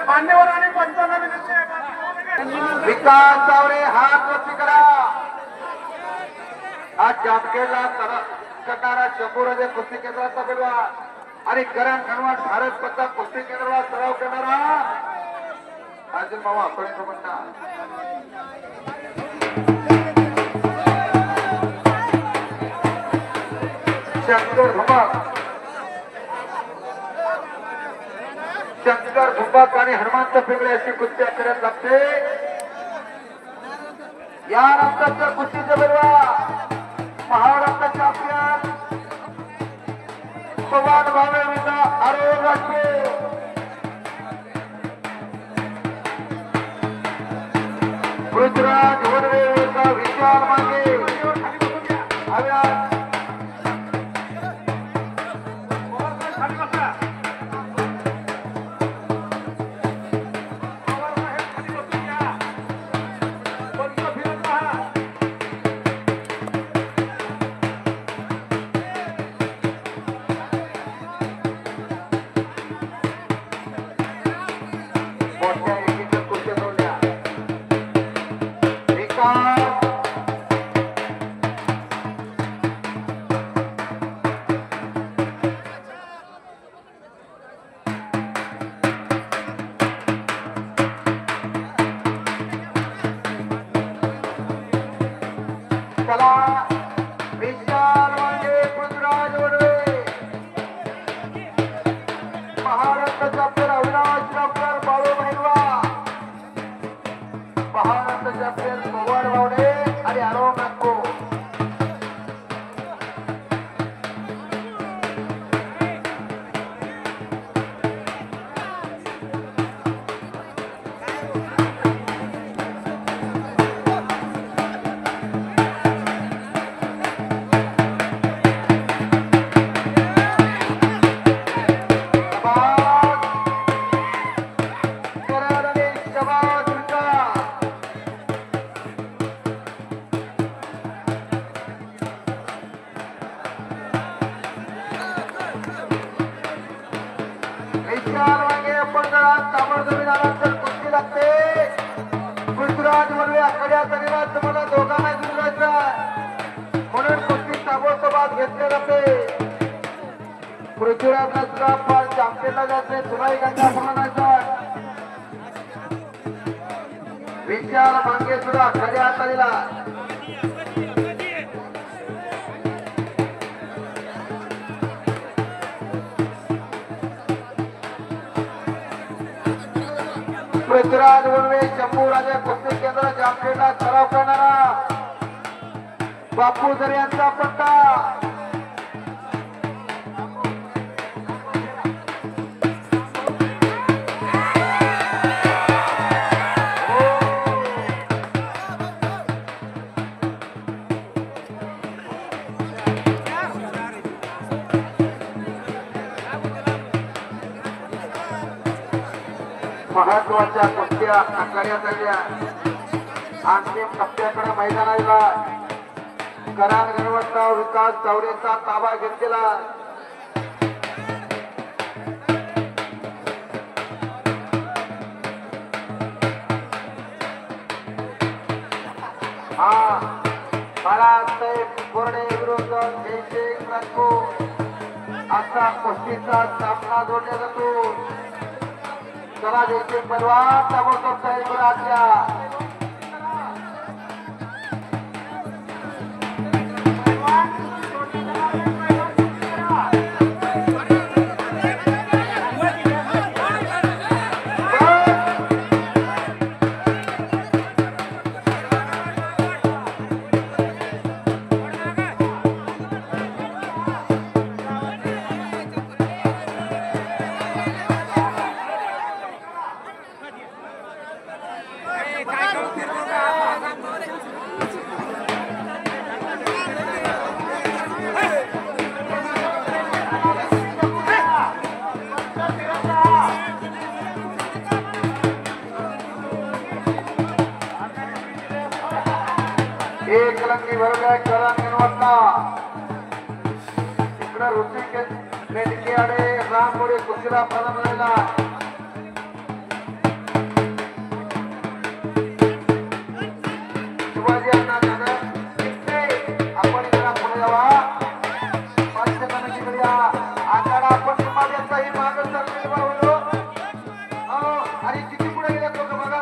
मान्यवरांनी पंचांना विनंती आहे. विकास तावरे हात वरती करा. आज जामखेडला करणारा शंभूराजे कुस्ती केंद्राचा पैलवान आणि करण गणवट भारत पत्ता कुस्ती केंद्राला सराव करणारा अर्जुन मामा म्हणता शंकर भुंबक आणि हनुमंत पिंगळे अशी कुस्ती करत लागते. यानंतरच्या कुस्तीचे पैलवान महाराष्ट्र चॅम्पियन पवन भावे विरुद्ध अरुण राजपूत. पृथ्वीराज वनवे विरुद्ध विशाल मांगे. अविनाश खाली बसा. मोठ्या एकीच्या कुस्त्या जोडल्या. विकास Kala Vishal Wange Prithviraj Wadwe. Maharashtra champion Avinash doctor Balu Mahilwa. Maharashtra champion Pawan Bhavde आणि अरुण राजपूत. विशाल वांगे पडतात तांबड जमीनानंतर कुस्ती लागते. पृथ्वीराज वनवे आकड्या तरीला तुम्हाला दोघांना जुळवायचा म्हणून कुस्ती ताबडतोब घेतले जाते. पृथ्वीराजला सुद्धा फार चॅम्पियनला जायचे तुलाही गंगा म्हणायचा. विशाल वांगे सुद्धा आकड्या तरीला पृथ्वीराज वनवे शंभू राजा कुस्ती केंद्र जामखेडला सराव करणारा बापू जर यांचा पट्टा. महत्वाच्या कुस्त्या आखाड्यात आल्या. अंतिम टप्प्याकडे मैदानाला करार गणवतराव विकास चौरेचा ताबा घेतलेला. हा बाळासाहेब बोर्डे विरुद्ध जयशेख राजपूत असा कुस्तीचा सामना जोडला जातो. चला जयशेख पलवान ताबडतोब तयारी करा. आजच्या एक लंगी बरोबर करण गणवत्ता इकडे ऋषिकेश मेडके आडे रामपुरी कुस्तीला प्रदान झालेला. शिवाजी अण्णा आपण जरा पुढे जावा. पाचशे कमिटीकडे या. आखाडा आपण समाजाचाही मागं सरलेला होतो. आणि किती पुढे गेले लोक बघा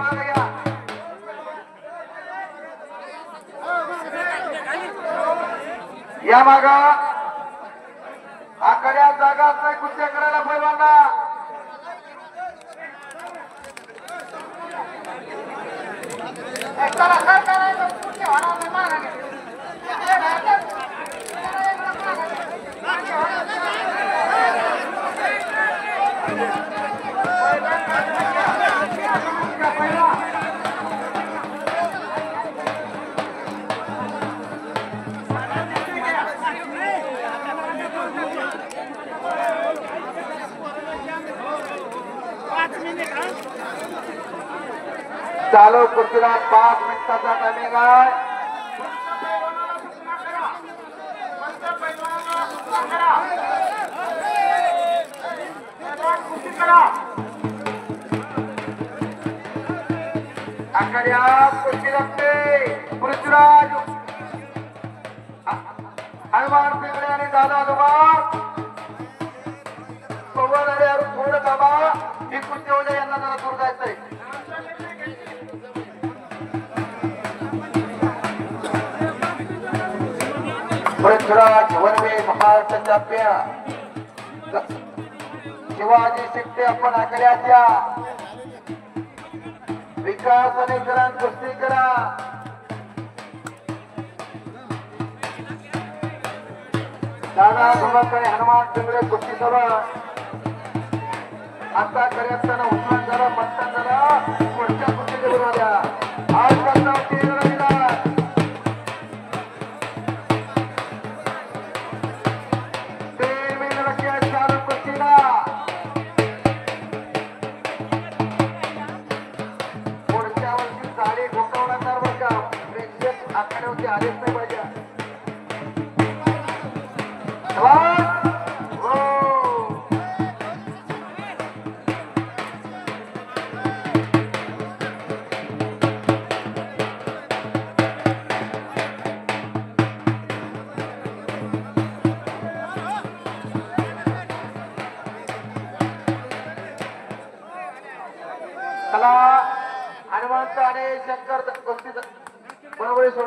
मागं घ्या. या माग आकड्या जागा नाही कुस्त्या करायला पैलवानला. चालू कुस्तीला 5 मिनिटाचा टायमिंग आहे. आखाड्या कुस्ती लागते. पृथ्वीराज हनुमान पिंगळे आणि दादा दुबार पवन आले थोडं बाबा ही कुस्ती होते. यांना जरा दूर जायचंय. पृथ्वीराज वनवे महाराष्ट्र चॅम्पियन शिवाजी शिट्टे आपण आकड्याच्या विकास आणि करण कुस्ती करा. दादा धुमाकडे हनुमान पिंगळे कुस्ती करा. आता करे असताना उस्मान झाला मतदान झाला. पुढच्या कुस्ती करून आल्या. आज करता आखाड्यावरती आलेच नाही पाहिजे.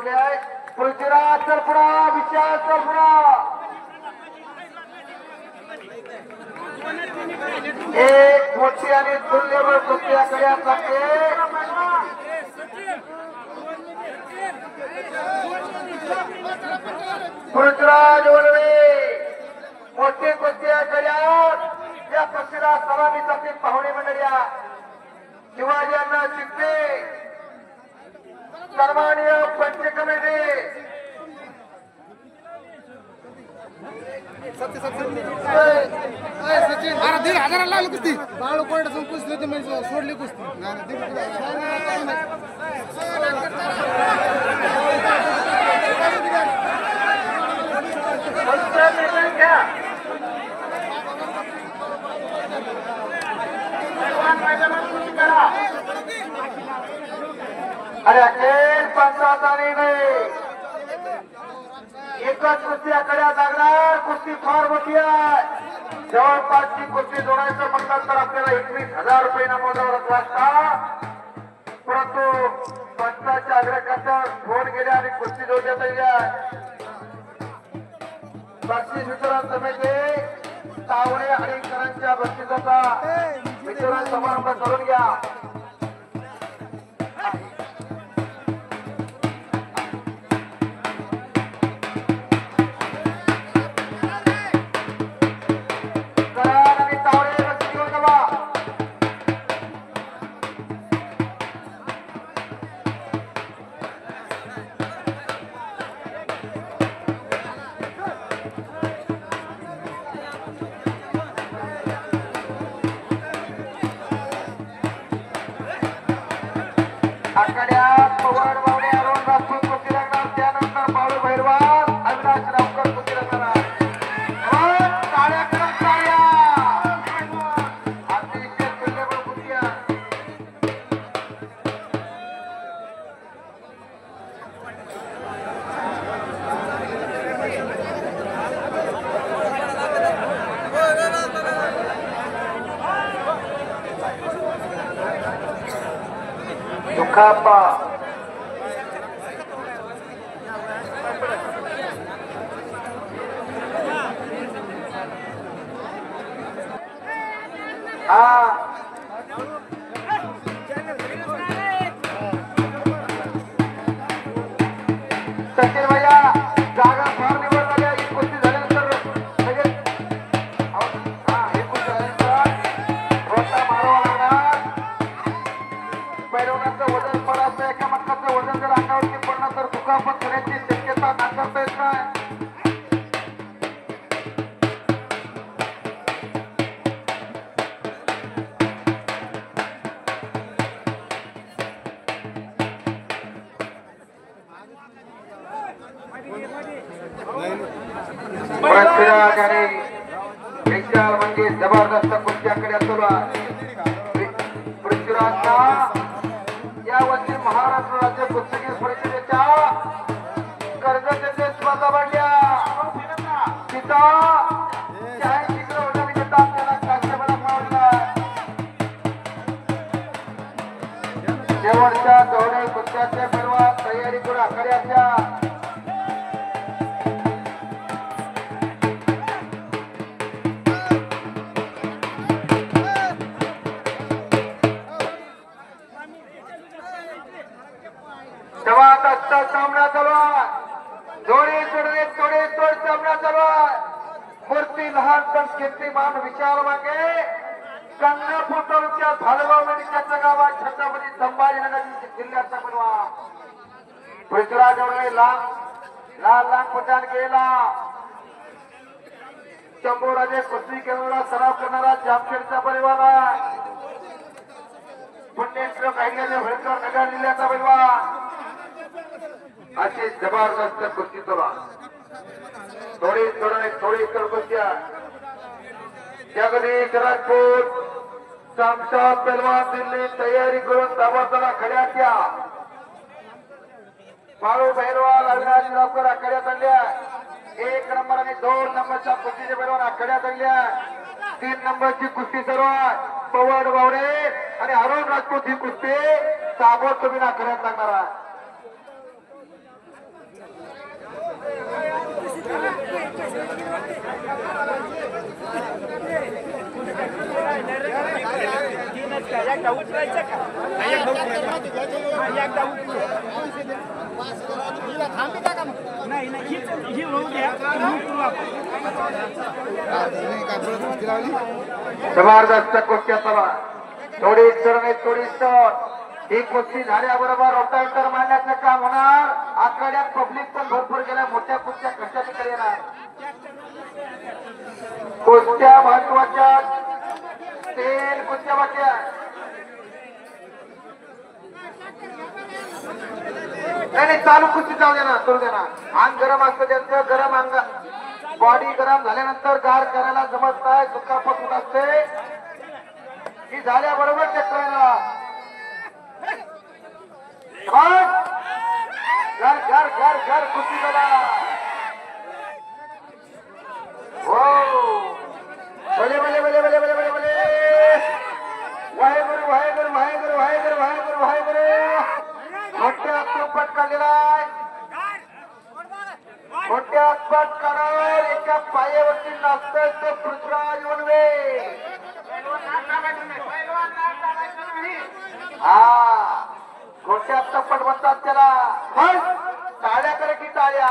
जोडले आहे. पृथ्वीराज चलपुरा, विशाल चलपुरा. एक मोठी आणि तुल्यबळ कुस्ती आखाड्या लागते. पृथ्वीराज वळवे मोठी कुस्ती आखाड्यात या कुस्तीला सलामीसाठी पाहुणे मंडळी शिवाजी अण्णा शिंदे सन्माननीय पंच कमिटी सचिन 1,500 लागली कुस्ती बाळू कोर्ट कुस्ती होती म्हणजे सोडली कुस्ती अरे अखेर पंचायताने एकच कुस्ती आखाड्यात लागणार. कुस्ती फार मोठी आहे. जवळपासची कुस्ती जोडायचं म्हणतात तर आपल्याला 21,000 रुपये मोजावा लागला असता. परंतु पंचाच्या अग्रकाचा फोन गेल्या आणि कुस्ती जोडण्यात आल्या. बक्षीस वितरण समिती तावडे आणि करांच्या बक्षिसाचा वितरण समारंभ करून घ्या. आखाड्यात पवार बावडे अरुण राजपूत कुस्ती लागणार. त्यानंतर बाळू भैरवाल अविनाश रावकर कुस्ती लागणार. टाळ्या करा टाळ्या. अतिशय तुल्यबळ कुस्ती आहे. दुखापा सचिन भैया जागा फार निवड झाल्या. ही कुस्ती झाल्यानंतर लगेच ही कुस्ती झाल्यानंतर रोटा मारावा लागणार. पैलवानाचं वजन पडत नाही. एका मटकाचं वजन जर अंगावरती पडलं तर दुखापत होण्याची शक्यता नाकारता येत नाही. पृथ्वीराज आणि विशाल म्हणजे जबरदस्त कुस्त्याकडे सुरू आहे. पृथ्वीराजचा यावर्षी महाराष्ट्र राज्य कुस्तीगीर परिषदेच्या कर्जत येथे स्पर्धा भरल्या. तिथं 40 किलो वजन विजेता आपल्याला काश्यपला मिळवला. शेवटच्या दोन्ही कुस्त्याचे पैलवान तयारी करून आखाड्याच्या सामना चालू आहे. जोडे तोड सामना चालू आहे. मूर्ती लहान पण कीर्तिमान विचार मागे गंगापूर तालुक्यात भालगाव नदीच्या गावात छत्रपती संभाजीनगर जिल्ह्याचा बनवा. पृथ्वीराज लाल पठाण केला. शंभूराजे कुस्ती केंद्राला सराव करणारा जामखेडचा परिवार आहे. पुण्यश्लोक ऐकल्याने होळकर नगर जिल्ह्याचा परिवार. अशी जबरदस्त कुस्ती तोला. थोडी कुस्त्या जगदीश राजपूत सामशा पहलवान दिल्ली तयारी करून दाबाताना खड्यात घ्या. बाळू भैरवाल अविनाश रावकर आखाड्यात आणल्या. 1 नंबर आणि 2 नंबरच्या कुस्तीचे पैलवान आखाड्यात आणल्या. 3 नंबरची कुस्ती सर्व पवार बावडे आणि अरुण राजपूत ही कुस्ती ताबडतोब आखाड्यात लागणार आहे. उतरायचं का एकदा नाही नाही ही होऊ द्या जबरदस्त कुस्त्या सभा थोडी चढणे थोडी चढ ही कुस्ती झाल्याबरोबर रोटावेटर मारण्याचं काम होणार. आखाड्यात पब्लिक पण भरपूर गेल्या. मोठ्या कुस्त्या कशा ठिकाणी येणार. कुस्त्या महत्वाच्या 3 कुस्त्या बाकी आहेत. नाही चालू कुस्ती जाऊ देणार करू देणार. अंग गरम असतं त्यांचं. गरम अंग बॉडी गरम झाल्यानंतर गार करायला जमत नाही. दुखापत होत असते की झाल्याबरोबर ते करणार. घर घर घर घर कुस्ती झाला. हो भले भले भले भले भले भले भले वाहेगुरु वाहेगुरु वाहेगुरु वाहेगुरु वाहेगुरु वाहेगुरु मोठ्या पट काढलेला मोठ्या पट काढून एका पायावरती नाचतोय तो पृथ्वीराज वनवे. हा मोठ्या पट म्हणतात त्याला. टाळ्या करा की टाळ्या.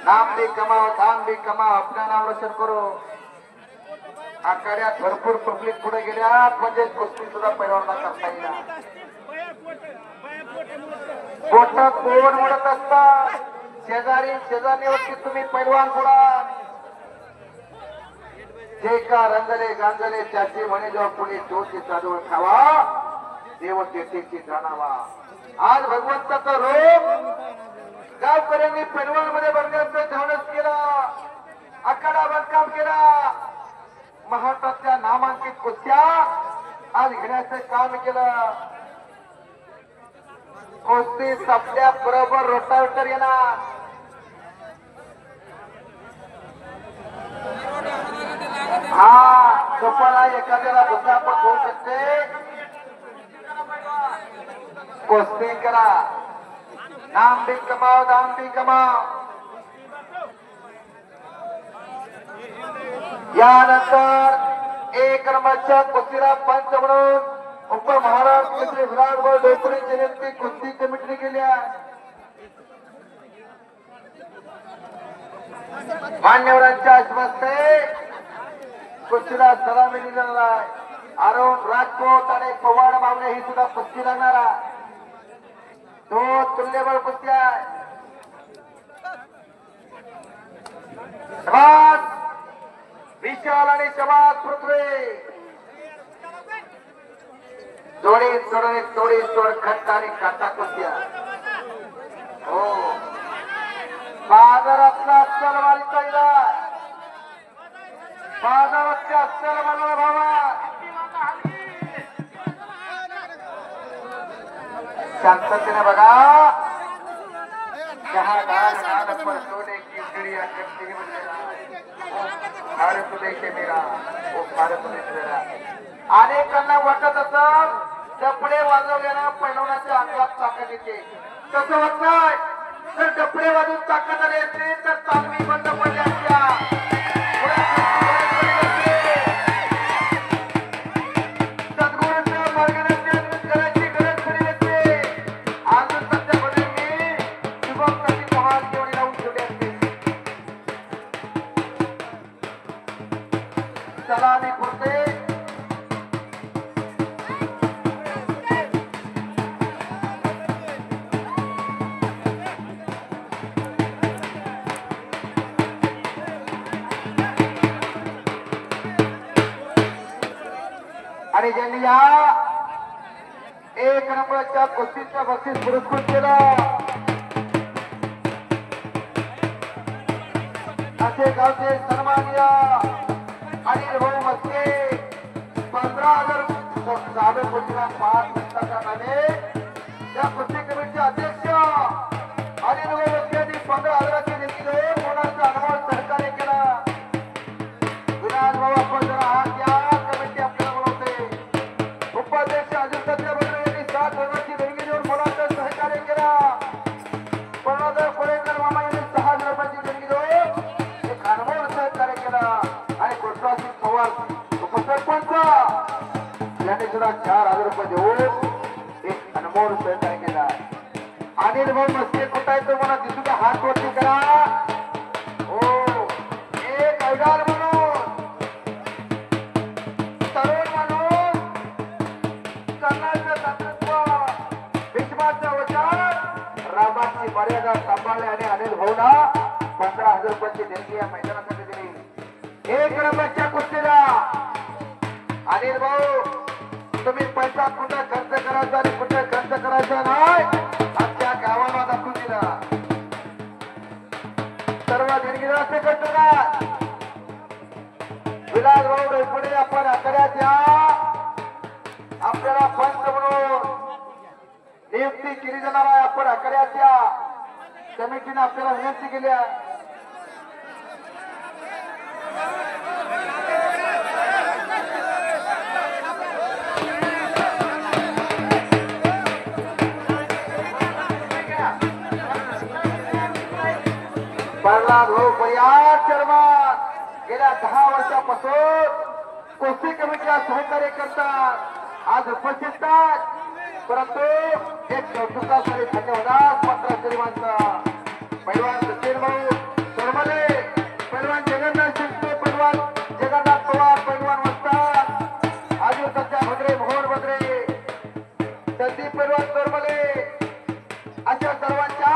नाम भी कमाओ धाम भी कमाओ आपल्या नाव रोशन करो. आखाड्यात भरपूर पब्लिक पुढे गेल्या म्हणजे कुस्ती सुद्धा पैलवानला करता येईल. बोट कोण मोडत असता शेजारीवरती तुम्ही पैलवान पुढा. जे का रंगले गांजले त्याची म्हणे जेव्हा पुढे जोशी चालवून खावा देव तेथेची जाणावा. आज भगवंताचा रूप गावकऱ्यांनी पैलवान मध्ये बघण्याचं धाडस केलं. आखाडा बांधकाम केला. महाराष्ट्रातल्या नामांकित कुस्त्या आज घेण्याचं काम केलं. कुस्ती संपल्या बरोबर रोटावेटर येणार. हा दुपारा एखाद्याला दुखापत होऊ शकते. कुस्ती करा. नाम भी कमाओ दाम भी कमाओ. यानंतर 1 नंबरच्या कुस्तीला पंच म्हणून उपमहाराष्ट्र श्री विराजभाऊ डोकरेची नेमकी कुस्ती कमिटीने केली आहे. मान्यवरांच्या आश्वासने कुस्तीला सलामी दिलेला आहे. अरुण राजकोट आणि पवाड मावणे ही सुद्धा कुस्ती लागणार आहे. 2 तुल्यबळ कुस्ती आहे. विशाल आणि शबाद पृथ्वी जोडी सोडणे तोडी तोड खट्ट आणि काटा कुस्त्या. हो बाजारातला अस्सल माल चालला. बाजारातल्या अस्सल मालाला भावा. शांततेने बघा. जहा डाल पर सोने की चिड़िया करती भारत देश मेरा वो भारत देश मेरा. अनेकांना वाटत असत डपडे वाजवल्यानं पैलवानाच्या अंगात ताकद येते. तसं होत नाही. जर डपडे वाजून ताकद आली असते तर तालमी बंद पडल्या असत्या. सद्गुरूंच्या मार्गदर्शन करायची गरज पडली असते. अजून सध्या बदलली शुभमसाठी पहाड जेवढी लावून ठेवली असते. सलामी पुरते आणि ज्यांनी या 1 नंबरच्या कुस्तीच्या बक्षीस पुरस्कृत केलं असे गावचे सन्माननीय अनिल भाऊ मस्के 15,000 चालू कुस्तीला 5 मिनिटाचा नामे. त्या कुस्ती कमिटीचे अध्यक्ष अनिल भाऊ मस्के यांनी 15,000ची देणगी देऊन कोणाचा अनुभव सहकार्य केला. विराज भाऊ आपण जरा हात द्या. कमिटी आपल्याला बोलवते. उपाध्यक्ष अजित सध्या यांनी 7,000ची देणगी देऊन कोणाचं सहकार्य केला. कोरेकर मामा यांनी 6,000 रुपयाची देणगी देऊन एक अनुभव सहकार्य केला. आणि कुस्तीला 4000 रुपये देऊन एक अनमोल सहकार्य केला. अनिल भाऊ मस्के कुठं आहे तो मला दिसू द्या. हात वरती करा. हो एक अवजार म्हणून तरुण म्हणून कर्णाचं तत्त्व भीष्माचं वचन रामाची मर्यादा सांभाळली आणि अनिल भाऊला 15,000 रुपयाची देणगी या मैदानासाठी दिली. एक नंबरच्या कुस्तीला अनिल भाऊ तुम्ही पैसा कुठं खर्च करायचा आणि कुठं खर्च करायचा नाही आजच्या गावाला दाखवून दिला. सर्व देणगीदार असे करतो का विलास भाऊ पुढे आपण आकड्यात या. आपल्याला पंच म्हणून नियुक्ती केली जाणार आहे. आपण आकड्यात या. कमिटीने आपल्याला विनंती केली आहे. प्रल्हाद भाऊ परिहार चेअरमन गेल्या 10 वर्षापासून कुस्ती कमिटीला सहकार्य करतात. आज उपस्थित आहेत. परंतु एक कौतुकासाठी धन्यवाद मात्र श्रीमंत पैलवान सचिन भाऊ सोरमले, पैलवान जगन्नाथ शिंदे, पैलवान जगन्नाथ पवार, पैलवान वस्ताद आजू सध्या भद्रे, मोहन भद्रे, संदीप पैलवान सोरमले अशा सर्वांच्या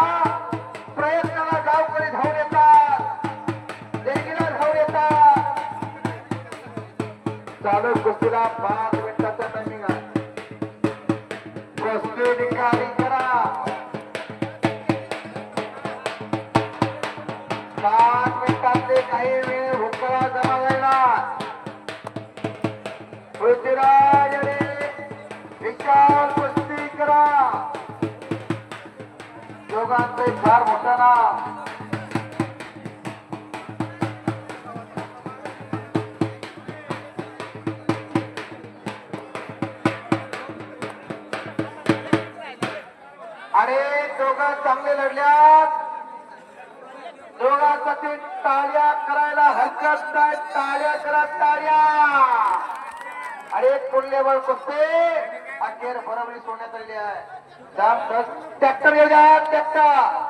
प्रयत्नाला गावकरी धावून येतात. देणगीला धावून येतात. चालू कुस्तीला 5 मिनिटाचा टायमिंग आहे. कुस्ती निकाली करा. 5 मिनिटातले काही वेळ भुकळा जमा झाला. पृथ्वीराज आणि विशाल कुस्ती करा. दोघांचे फार मोठा नाव. आणि दोघं चांगले लढल्यात. दोघांसाठी टाळ्या करायला हरकत नाही. टाळ्या करा टाळ्या. आणि एक पुढलेवर कुस्ती अखेर बरोबरी सोडण्यात आलेली आहे. ट्रॅक्टर येऊ द्या. ट्रॅक्टर